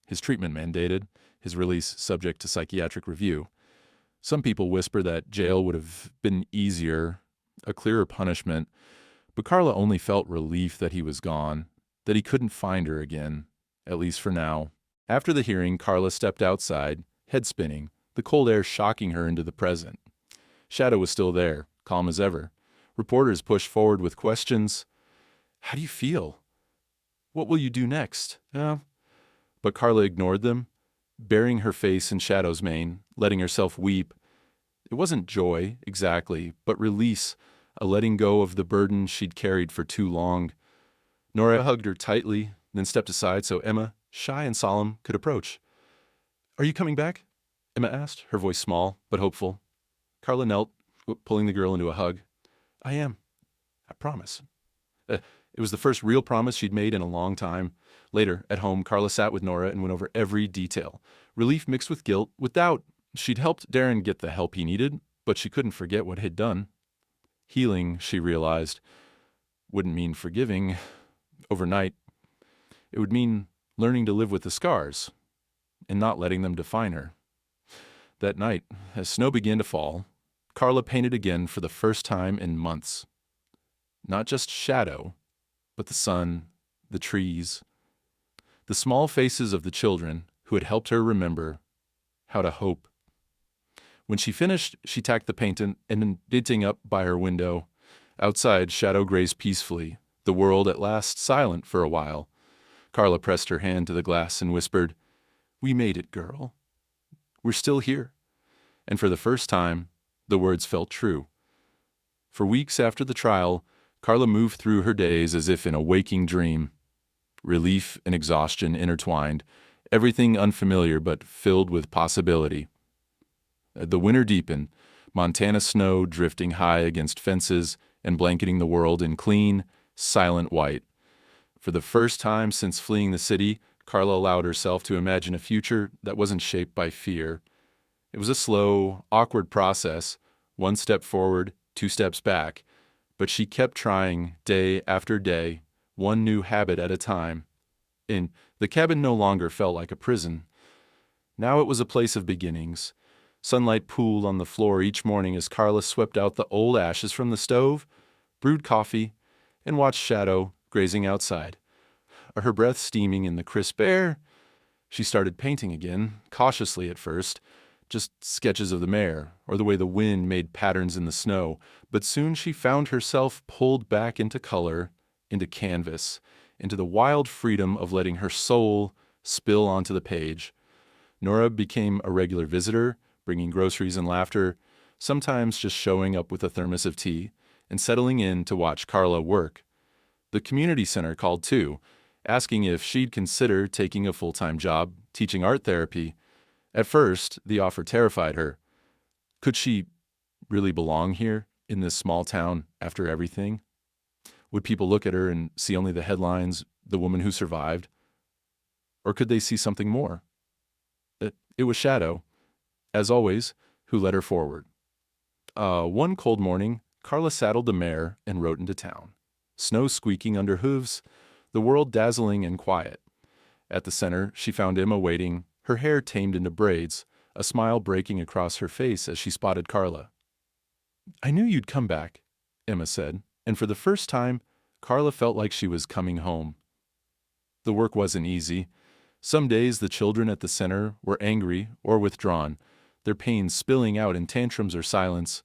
His treatment mandated, his release subject to psychiatric review. Some people whisper that jail would have been easier, a clearer punishment, but Carla only felt relief that he was gone, that he couldn't find her again, at least for now. After the hearing, Carla stepped outside, head spinning, the cold air shocking her into the present. Shadow was still there, calm as ever. Reporters pushed forward with questions. How do you feel? What will you do next? But Carla ignored them, burying her face in Shadow's mane, letting herself weep. It wasn't joy, exactly, but release, a letting go of the burden she'd carried for too long. Nora hugged her tightly, then stepped aside so Emma, shy and solemn, could approach. Are you coming back? Emma asked, her voice small but hopeful. Carla knelt, pulling the girl into a hug. I am. I promise. It was the first real promise she'd made in a long time. Later, at home, Carla sat with Nora and went over every detail. Relief mixed with guilt, with doubt. She'd helped Darren get the help he needed, but she couldn't forget what he'd done. Healing, she realized, wouldn't mean forgiving overnight. It would mean learning to live with the scars and not letting them define her. That night, as snow began to fall, Carla painted again for the first time in months. Not just shadow, but the sun, the trees, the small faces of the children who had helped her remember how to hope. When she finished, she tacked the paint and knitting up by her window. Outside, shadow grazed peacefully, the world at last silent for a while. Carla pressed her hand to the glass and whispered, We made it, girl. We're still here. And for the first time, the words felt true. For weeks after the trial, Carla moved through her days as if in a waking dream. Relief and exhaustion intertwined, everything unfamiliar but filled with possibility. The winter deepened, Montana snow drifting high against fences and blanketing the world in clean, silent white. For the first time since fleeing the city, Carla allowed herself to imagine a future that wasn't shaped by fear. It was a slow, awkward process, one step forward, two steps back, but she kept trying day after day, one new habit at a time. And the cabin no longer felt like a prison. Now it was a place of beginnings. Sunlight pooled on the floor each morning as Carla swept out the old ashes from the stove, brewed coffee, and watched Shadow grazing outside. Her breath steaming in the crisp air, she started painting again, cautiously at first, just sketches of the mare, or the way the wind made patterns in the snow, but soon she found herself pulled back into color, into canvas, into the wild freedom of letting her soul spill onto the page. Nora became a regular visitor, bringing groceries and laughter, sometimes just showing up with a thermos of tea, and settling in to watch Carla work. The community center called too, asking if she'd consider taking a full-time job, teaching art therapy. At first, the offer terrified her. Could she really belong here, in this small town, after everything? Would people look at her and see only the headlines, the woman who survived? Or could they see something more? It was Shadow, as always, who led her forward. One cold morning, Carla saddled the mare and rode into town. Snow squeaking under hooves, the world dazzling and quiet. At the center, she found Emma waiting, her hair tamed into braids, a smile breaking across her face as she spotted Carla. "I knew you'd come back," Emma said, and for the first time, Carla felt like she was coming home. The work wasn't easy. Some days the children at the center were angry or withdrawn, their pain spilling out in tantrums or silence.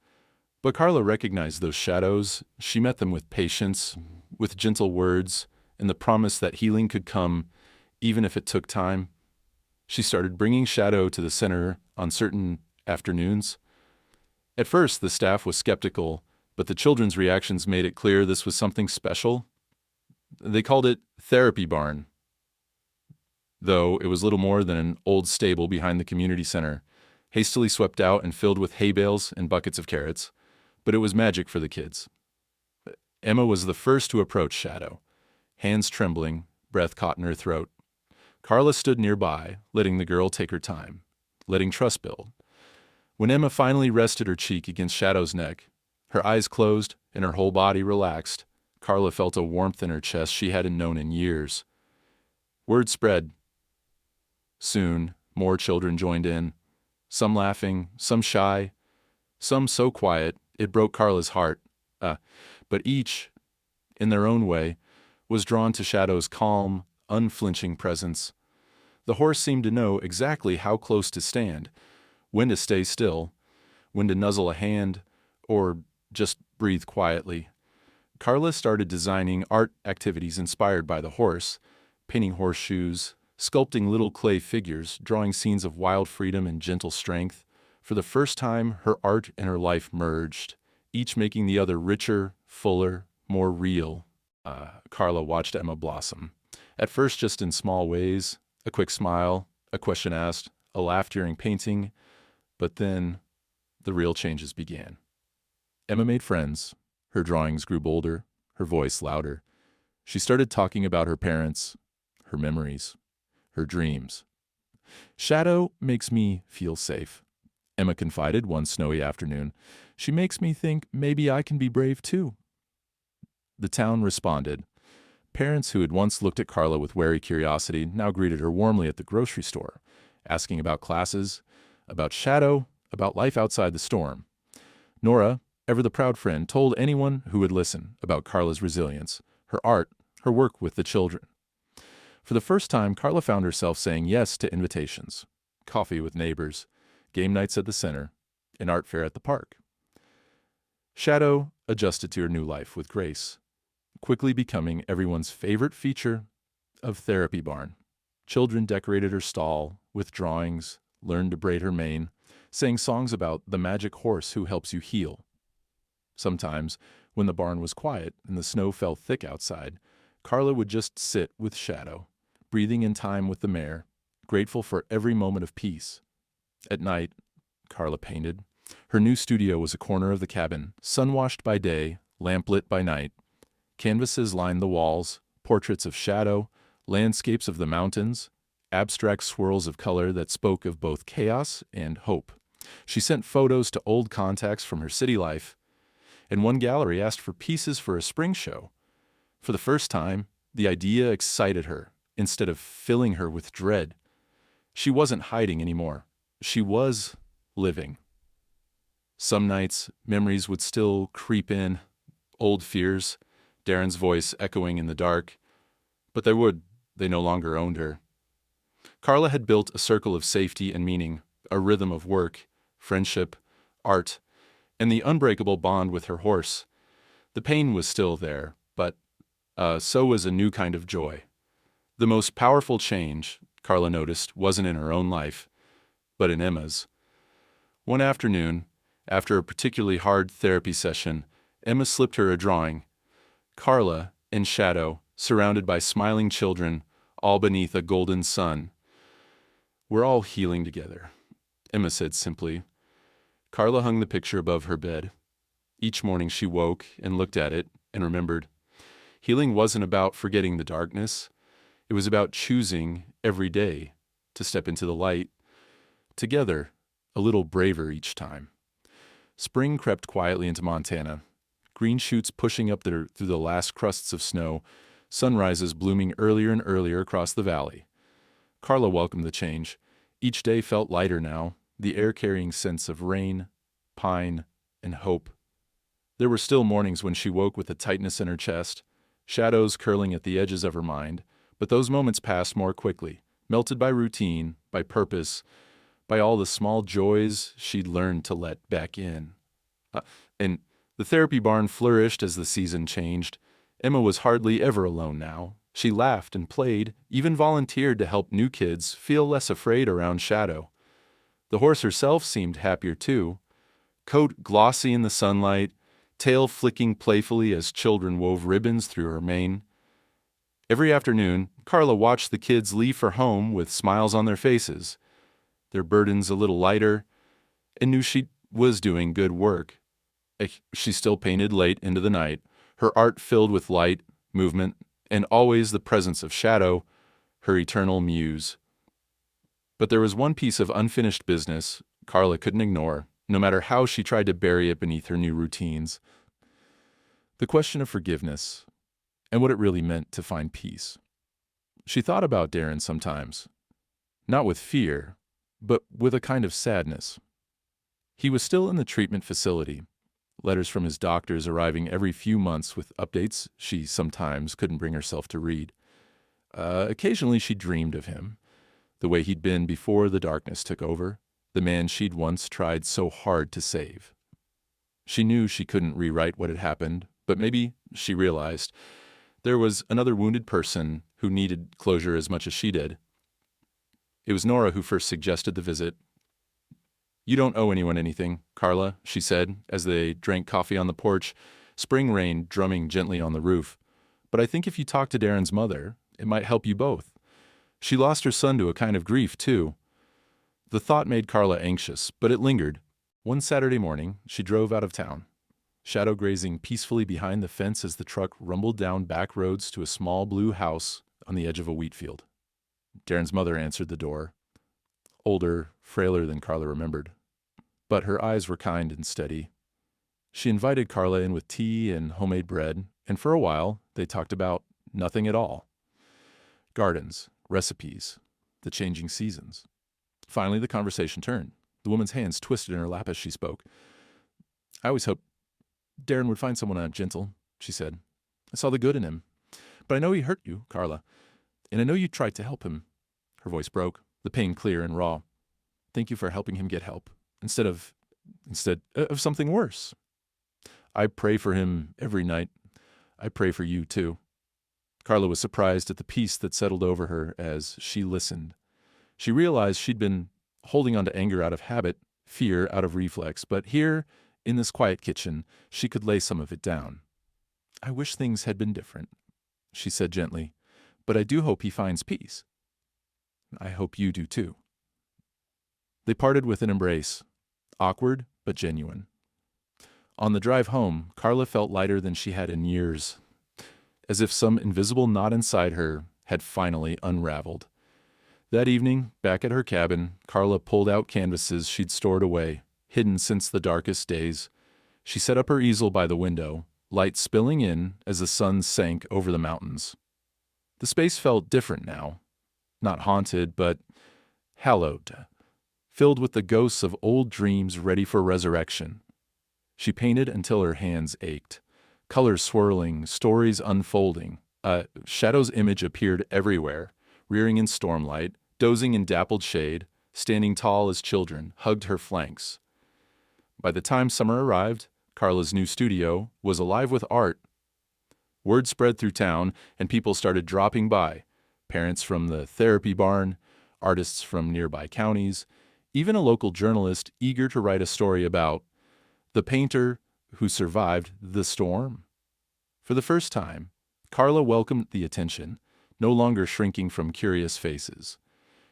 But Carla recognized those shadows. She met them with patience, with gentle words, and the promise that healing could come, even if it took time. She started bringing Shadow to the center on certain afternoons. At first, the staff was skeptical, but the children's reactions made it clear this was something special. They called it Therapy Barn, though it was little more than an old stable behind the community center, hastily swept out and filled with hay bales and buckets of carrots. But it was magic for the kids. Emma was the first to approach Shadow, hands trembling, breath caught in her throat. Carla stood nearby, letting the girl take her time, letting trust build. When Emma finally rested her cheek against Shadow's neck, her eyes closed and her whole body relaxed, Carla felt a warmth in her chest she hadn't known in years. Word spread. Soon, more children joined in, some laughing, some shy, some so quiet it broke Carla's heart. But each, in their own way, was drawn to Shadow's calm, unflinching presence. The horse seemed to know exactly how close to stand, when to stay still, when to nuzzle a hand, or just breathe quietly. Carla started designing art activities inspired by the horse, painting horseshoes, sculpting little clay figures, drawing scenes of wild freedom and gentle strength. For the first time, her art and her life merged, each making the other richer, fuller, more real. Carla watched Emma blossom. At first just in small ways, a quick smile, a question asked, a laugh during painting, but then the real changes began. Emma made friends. Her drawings grew bolder, her voice louder. She started talking about her parents, her memories, her dreams. "Shadow makes me feel safe," Emma confided one snowy afternoon. "She makes me think maybe I can be brave too." The town responded. Parents who had once looked at Carla with wary curiosity now greeted her warmly at the grocery store, asking about classes, about Shadow, about life outside the storm. Nora, ever the proud friend, told anyone who would listen about Carla's resilience, her art, her work with the children. For the first time, Carla found herself saying yes to invitations, coffee with neighbors, game nights at the center, an art fair at the park. Shadow adjusted to her new life with grace, quickly becoming everyone's favorite feature of Therapy Barn. Children decorated her stall with drawings, learned to braid her mane. sang songs about the magic horse who helps you heal. Sometimes, when the barn was quiet and the snow fell thick outside, Carla would just sit with Shadow, breathing in time with the mare, grateful for every moment of peace. At night, Carla painted. Her new studio was a corner of the cabin, sun-washed by day, lamplit by night. Canvases lined the walls, portraits of Shadow, landscapes of the mountains, abstract swirls of color that spoke of both chaos and hope. She sent photos to old contacts from her city life, and one gallery asked for pieces for a spring show. For the first time, the idea excited her, instead of filling her with dread. She wasn't hiding anymore. She was living. Some nights, memories would still creep in, old fears, Darren's voice echoing in the dark. But they no longer owned her. Carla had built a circle of safety and meaning, a rhythm of work, friendship, art, and the unbreakable bond with her horse. The pain was still there, but so was a new kind of joy. The most powerful change, Carla noticed, wasn't in her own life, but in Emma's. One afternoon, after a particularly hard therapy session, Emma slipped her a drawing. Carla, in shadow, surrounded by smiling children, all beneath a golden sun. "We're all healing together," Emma said simply. Carla hung the picture above her bed. Each morning she woke and looked at it and remembered. Healing wasn't about forgetting the darkness. It was about choosing every day to step into the light. Together, a little braver each time. Spring crept quietly into Montana. Green shoots pushing up through the last crusts of snow, sunrises blooming earlier and earlier across the valley. Carla welcomed the change. Each day felt lighter now, the air carrying scents of rain, pine, and hope. There were still mornings when she woke with a tightness in her chest, shadows curling at the edges of her mind, but those moments passed more quickly, melted by routine, by purpose, by all the small joys she'd learned to let back in. And the therapy barn flourished as the season changed. Emma was hardly ever alone now. She laughed and played, even volunteered to help new kids feel less afraid around Shadow. The horse herself seemed happier too, coat glossy in the sunlight, tail flicking playfully as children wove ribbons through her mane. Every afternoon, Carla watched the kids leave for home with smiles on their faces, their burdens a little lighter, and knew she was doing good work. She still painted late into the night, her art filled with light, movement, and always the presence of Shadow, her eternal muse. But there was one piece of unfinished business Carla couldn't ignore, no matter how she tried to bury it beneath her new routines. The question of forgiveness, and what it really meant to find peace. She thought about Darren sometimes, not with fear, but with a kind of sadness. He was still in the treatment facility, letters from his doctors arriving every few months with updates she sometimes couldn't bring herself to read. Occasionally she dreamed of him, the way he'd been before the darkness took over, the man she'd once tried so hard to save. She knew she couldn't rewrite what had happened, but maybe, she realized, there was another wounded person who needed closure as much as she did. It was Nora who first suggested the visit. "You don't owe anyone anything, Carla," she said, as they drank coffee on the porch, spring rain drumming gently on the roof. "But I think if you talk to Darren's mother, it might help you both. She lost her son to a kind of grief, too." The thought made Carla anxious, but it lingered. One Saturday morning, she drove out of town, Shadow grazing peacefully behind the fence as the truck rumbled down back roads to a small blue house on the edge of a wheat field. Darren's mother answered the door, older, frailer than Carla remembered, but her eyes were kind and steady. She invited Carla in with tea and homemade bread, and for a while they talked about nothing at all. Gardens, recipes, the changing seasons. Finally, the conversation turned. The woman's hands twisted in her lap as she spoke. "I always hoped Darren would find someone gentle," she said. "I saw the good in him. But I know he hurt you, Carla, and I know you tried to help him." Her voice broke, the pain clear and raw. "Thank you for helping him get help, instead of something worse. I pray for him every night. I pray for you, too." Carla was surprised at the peace that settled over her as she listened. She realized she'd been holding on to anger out of habit, fear out of reflex, but here, in this quiet kitchen, she could lay some of it down. "I wish things had been different," she said gently, "but I do hope he finds peace." "I hope you do too." They parted with an embrace, awkward but genuine. On the drive home, Carla felt lighter than she had in years, as if some invisible knot inside her had finally unraveled. That evening, back at her cabin, Carla pulled out canvases she'd stored away, hidden since the darkest days. She set up her easel by the window, light spilling in as the sun sank over the mountains. The space felt different now, not haunted, but hallowed, filled with the ghosts of old dreams ready for resurrection. She painted until her hands ached, colors swirling, stories unfolding. A shadow's image appeared everywhere, rearing in stormlight, dozing in dappled shade, standing tall as children, hugged her flanks. By the time summer arrived, Carla's new studio was alive with art. Word spread through town, and people started dropping by. Parents from the therapy barn, artists from nearby counties, even a local journalist eager to write a story about the painter who survived the storm. For the first time, Carla welcomed the attention, no longer shrinking from curious faces.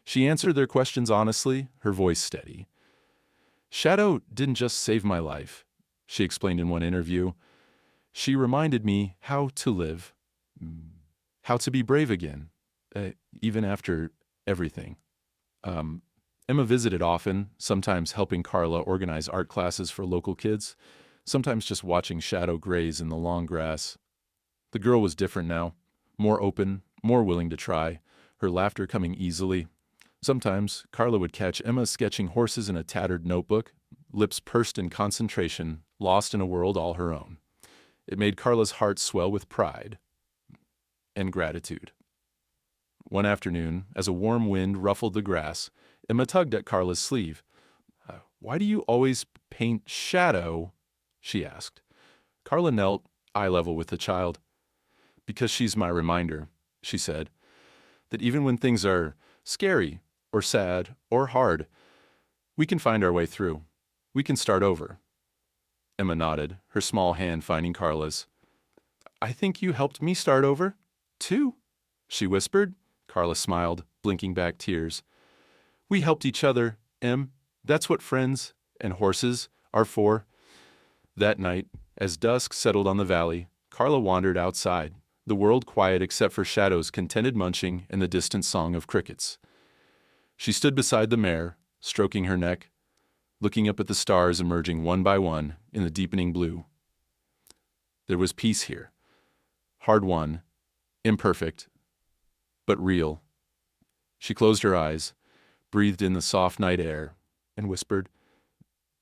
She answered their questions honestly, her voice steady. "Shadow didn't just save my life," she explained in one interview. "She reminded me how to live, how to be brave again, even after everything." Emma visited often, sometimes helping Carla organize art classes for local kids, sometimes just watching Shadow graze in the long grass. The girl was different now, more open, more willing to try, her laughter coming easily. Sometimes Carla would catch Emma sketching horses in a tattered notebook, lips pursed in concentration, lost in a world all her own. It made Carla's heart swell with pride and gratitude. One afternoon, as a warm wind ruffled the grass, Emma tugged at Carla's sleeve. "Why do you always paint Shadow?" she asked. Carla knelt, eye level with the child. "Because she's my reminder," she said, "that even when things are scary or sad or hard, we can find our way through. We can start over." Emma nodded, her small hand finding Carla's. "I think you helped me start over, too," she whispered. Carla smiled, blinking back tears. "We helped each other, Em. That's what friends and horses are for." That night, as dusk settled on the valley, Carla wandered outside, the world quiet except for Shadow's contented munching and the distant song of crickets. She stood beside the mare, stroking her neck, looking up at the stars emerging one by one in the deepening blue. There was peace here, hard-won, imperfect, but real. She closed her eyes, breathed in the soft night air, and whispered,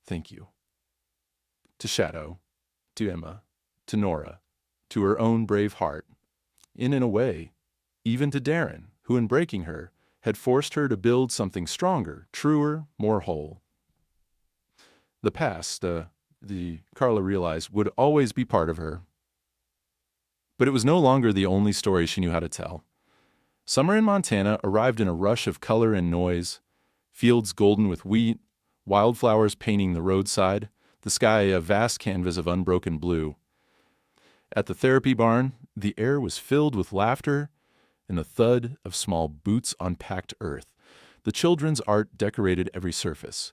"Thank you." To Shadow, to Emma, to Nora, to her own brave heart, and in a way, even to Darren, who in breaking her, had forced her to build something stronger, truer, more whole. The past, the Carla realized, would always be part of her. But it was no longer the only story she knew how to tell. Summer in Montana arrived in a rush of color and noise, fields golden with wheat, wildflowers painting the roadside, the sky a vast canvas of unbroken blue. At the therapy barn, the air was filled with laughter and the thud of small boots on packed earth. The children's art decorated every surface.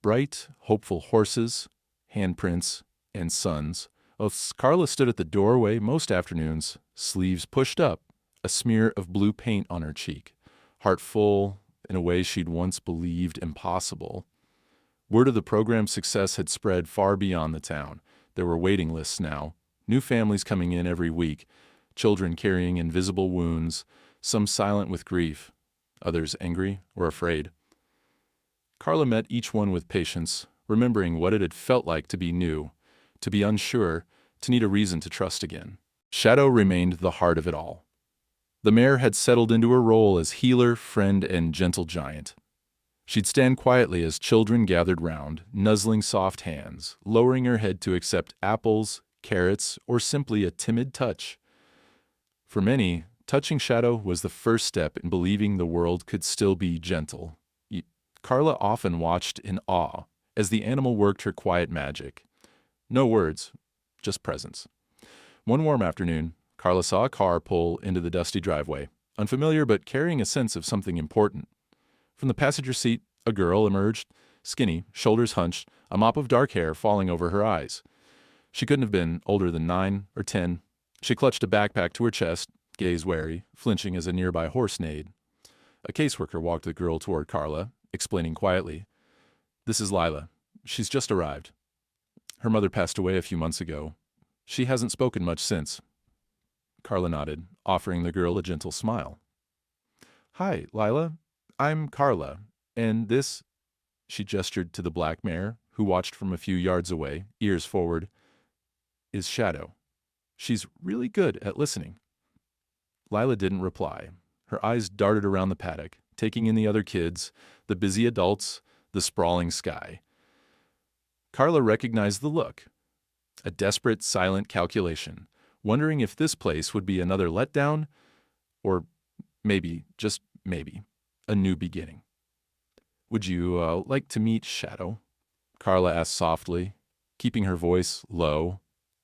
Bright, hopeful horses, handprints, and suns. Carla stood at the doorway most afternoons, sleeves pushed up, a smear of blue paint on her cheek, heart full in a way she'd once believed impossible. Word of the program's success had spread far beyond the town. There were waiting lists now, new families coming in every week, children carrying invisible wounds, some silent with grief, others angry or afraid. Carla met each one with patience, remembering what it had felt like to be new, to be unsure, to need a reason to trust again. Shadow remained the heart of it all. The mare had settled into her role as healer, friend, and gentle giant. She'd stand quietly as children gathered round, nuzzling soft hands, lowering her head to accept apples, carrots, or simply a timid touch. For many, touching Shadow was the first step in believing the world could still be gentle. Carla often watched in awe as the animal worked her quiet magic. No words, just presence. One warm afternoon, Carla saw a car pull into the dusty driveway, unfamiliar but carrying a sense of something important. From the passenger seat, a girl emerged, skinny, shoulders hunched, a mop of dark hair falling over her eyes. She couldn't have been older than 9 or 10. She clutched a backpack to her chest, gaze wary, flinching as a nearby horse neighed. A caseworker walked the girl toward Carla, explaining quietly, "This is Lila. She's just arrived. Her mother passed away a few months ago. She hasn't spoken much since." Carla nodded, offering the girl a gentle smile. "Hi, Lila. I'm Carla, and this—" she gestured to the black mare, who watched from a few yards away, ears forward, "is Shadow. She's really good at listening." Lila didn't reply. Her eyes darted around the paddock, taking in the other kids, the busy adults, the sprawling sky. Carla recognized the look. A desperate, silent calculation, wondering if this place would be another letdown, or maybe, just maybe, a new beginning. "Would you like to meet Shadow?" Carla asked softly, keeping her voice low,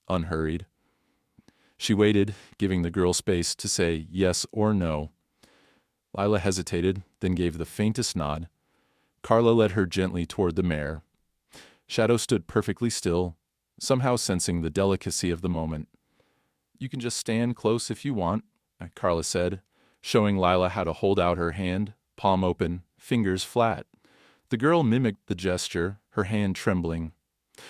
unhurried. She waited, giving the girl space to say yes or no. Lila hesitated, then gave the faintest nod. Carla led her gently toward the mare. Shadow stood perfectly still, somehow sensing the delicacy of the moment. "You can just stand close if you want," Carla said, showing Lila how to hold out her hand, palm open, fingers flat. The girl mimicked the gesture, her hand trembling.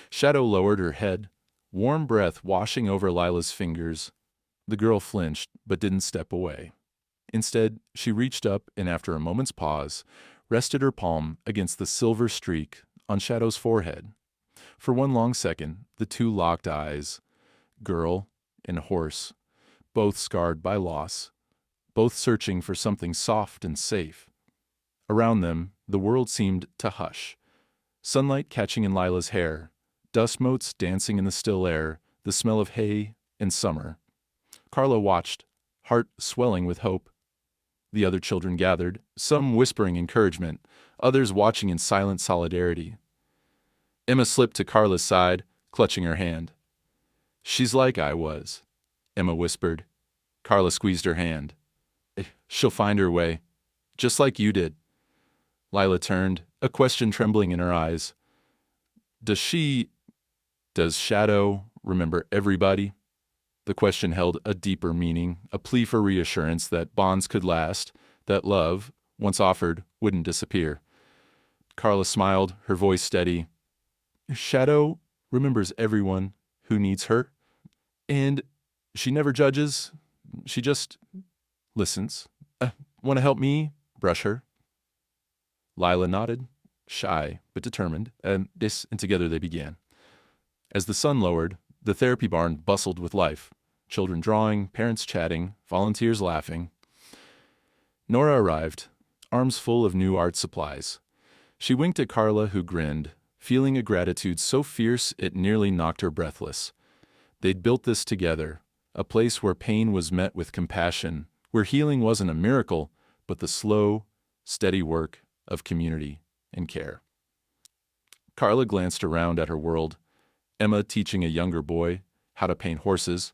Shadow lowered her head, warm breath washing over Lila's fingers. The girl flinched, but didn't step away. Instead, she reached up and after a moment's pause, rested her palm against the silver streak on Shadow's forehead. For one long second, the two locked eyes, girl and horse, both scarred by loss, both searching for something soft and safe. Around them, the world seemed to hush. Sunlight catching in Lila's hair, dust motes dancing in the still air, the smell of hay and summer. Carla watched, heart swelling with hope. The other children gathered, some whispering encouragement, others watching in silent solidarity. Emma slipped to Carla's side, clutching her hand. "She's like I was," Emma whispered. Carla squeezed her hand. "She'll find her way, just like you did." Lila turned, a question trembling in her eyes. Does Shadow remember everybody?" The question held a deeper meaning, a plea for reassurance that bonds could last, that love, once offered, wouldn't disappear. Carla smiled, her voice steady. "Shadow remembers everyone who needs her, and she never judges, she just listens. Want to help me brush her?" Lila nodded, shy but determined, and together they began. As the sun lowered, the therapy barn bustled with life, children drawing, parents chatting, volunteers laughing. Nora arrived, arms full of new art supplies. She winked at Carla, who grinned, feeling a gratitude so fierce it nearly knocked her breathless. They'd built this together, a place where pain was met with compassion, where healing wasn't a miracle, but the slow, steady work of community and care. Carla glanced around at her world, Emma teaching a younger boy how to paint horses,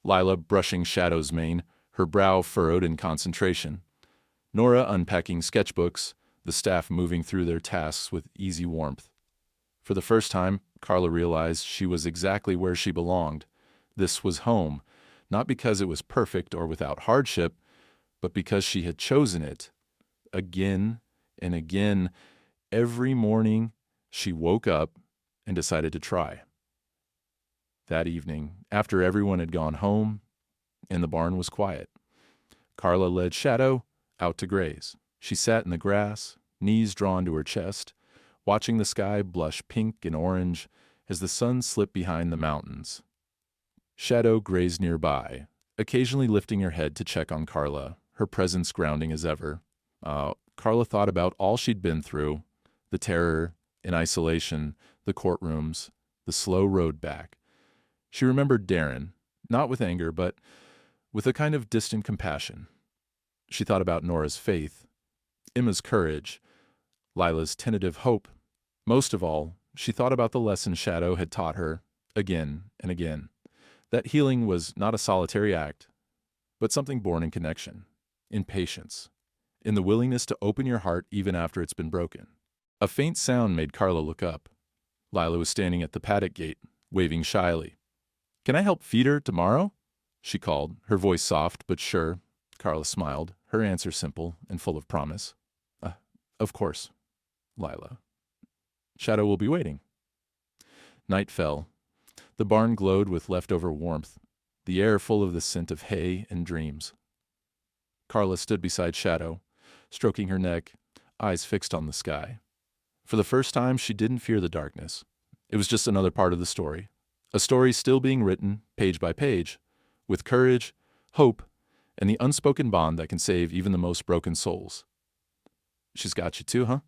Lila brushing Shadow's mane, her brow furrowed in concentration, Nora unpacking sketchbooks, the staff moving through their tasks with easy warmth. For the first time, Carla realized she was exactly where she belonged. This was home, not because it was perfect or without hardship, but because she had chosen it. Again and again, every morning, she woke up and decided to try. That evening, after everyone had gone home and the barn was quiet, Carla led Shadow out to graze. She sat in the grass, knees drawn to her chest, watching the sky blush pink and orange as the sun slipped behind the mountains. Shadow grazed nearby, occasionally lifting her head to check on Carla, her presence grounding as ever. Carla thought about all she'd been through, the terror and isolation, the courtrooms, the slow road back. She remembered Darren, not with anger, but with a kind of distant compassion. She thought about Nora's faith, Emma's courage, Lila's tentative hope, most of all, She thought about the lesson Shadow had taught her, again and again. That healing was not a solitary act, but something born in connection, in patience, in the willingness to open your heart even after it's been broken. A faint sound made Carla look up. Lila was standing at the paddock gate, waving shyly. "Can I help feed her tomorrow?" she called, her voice soft but sure. Carla smiled, her answer simple and full of promise. Of course, Lila. Shadow will be waiting." Night fell. The barn glowed with leftover warmth, the air full of the scent of hay and dreams. Carla stood beside Shadow, stroking her neck, eyes fixed on the sky. For the first time, she didn't fear the darkness. It was just another part of the story. A story still being written, page by page, with courage, hope, and the unspoken bond that can save even the most broken souls. "She's got you too, huh?"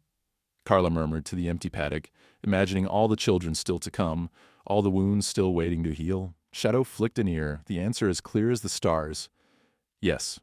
Carla murmured to the empty paddock, imagining all the children still to come, all the wounds still waiting to heal. Shadow flicked an ear, the answer as clear as the stars. "Yes,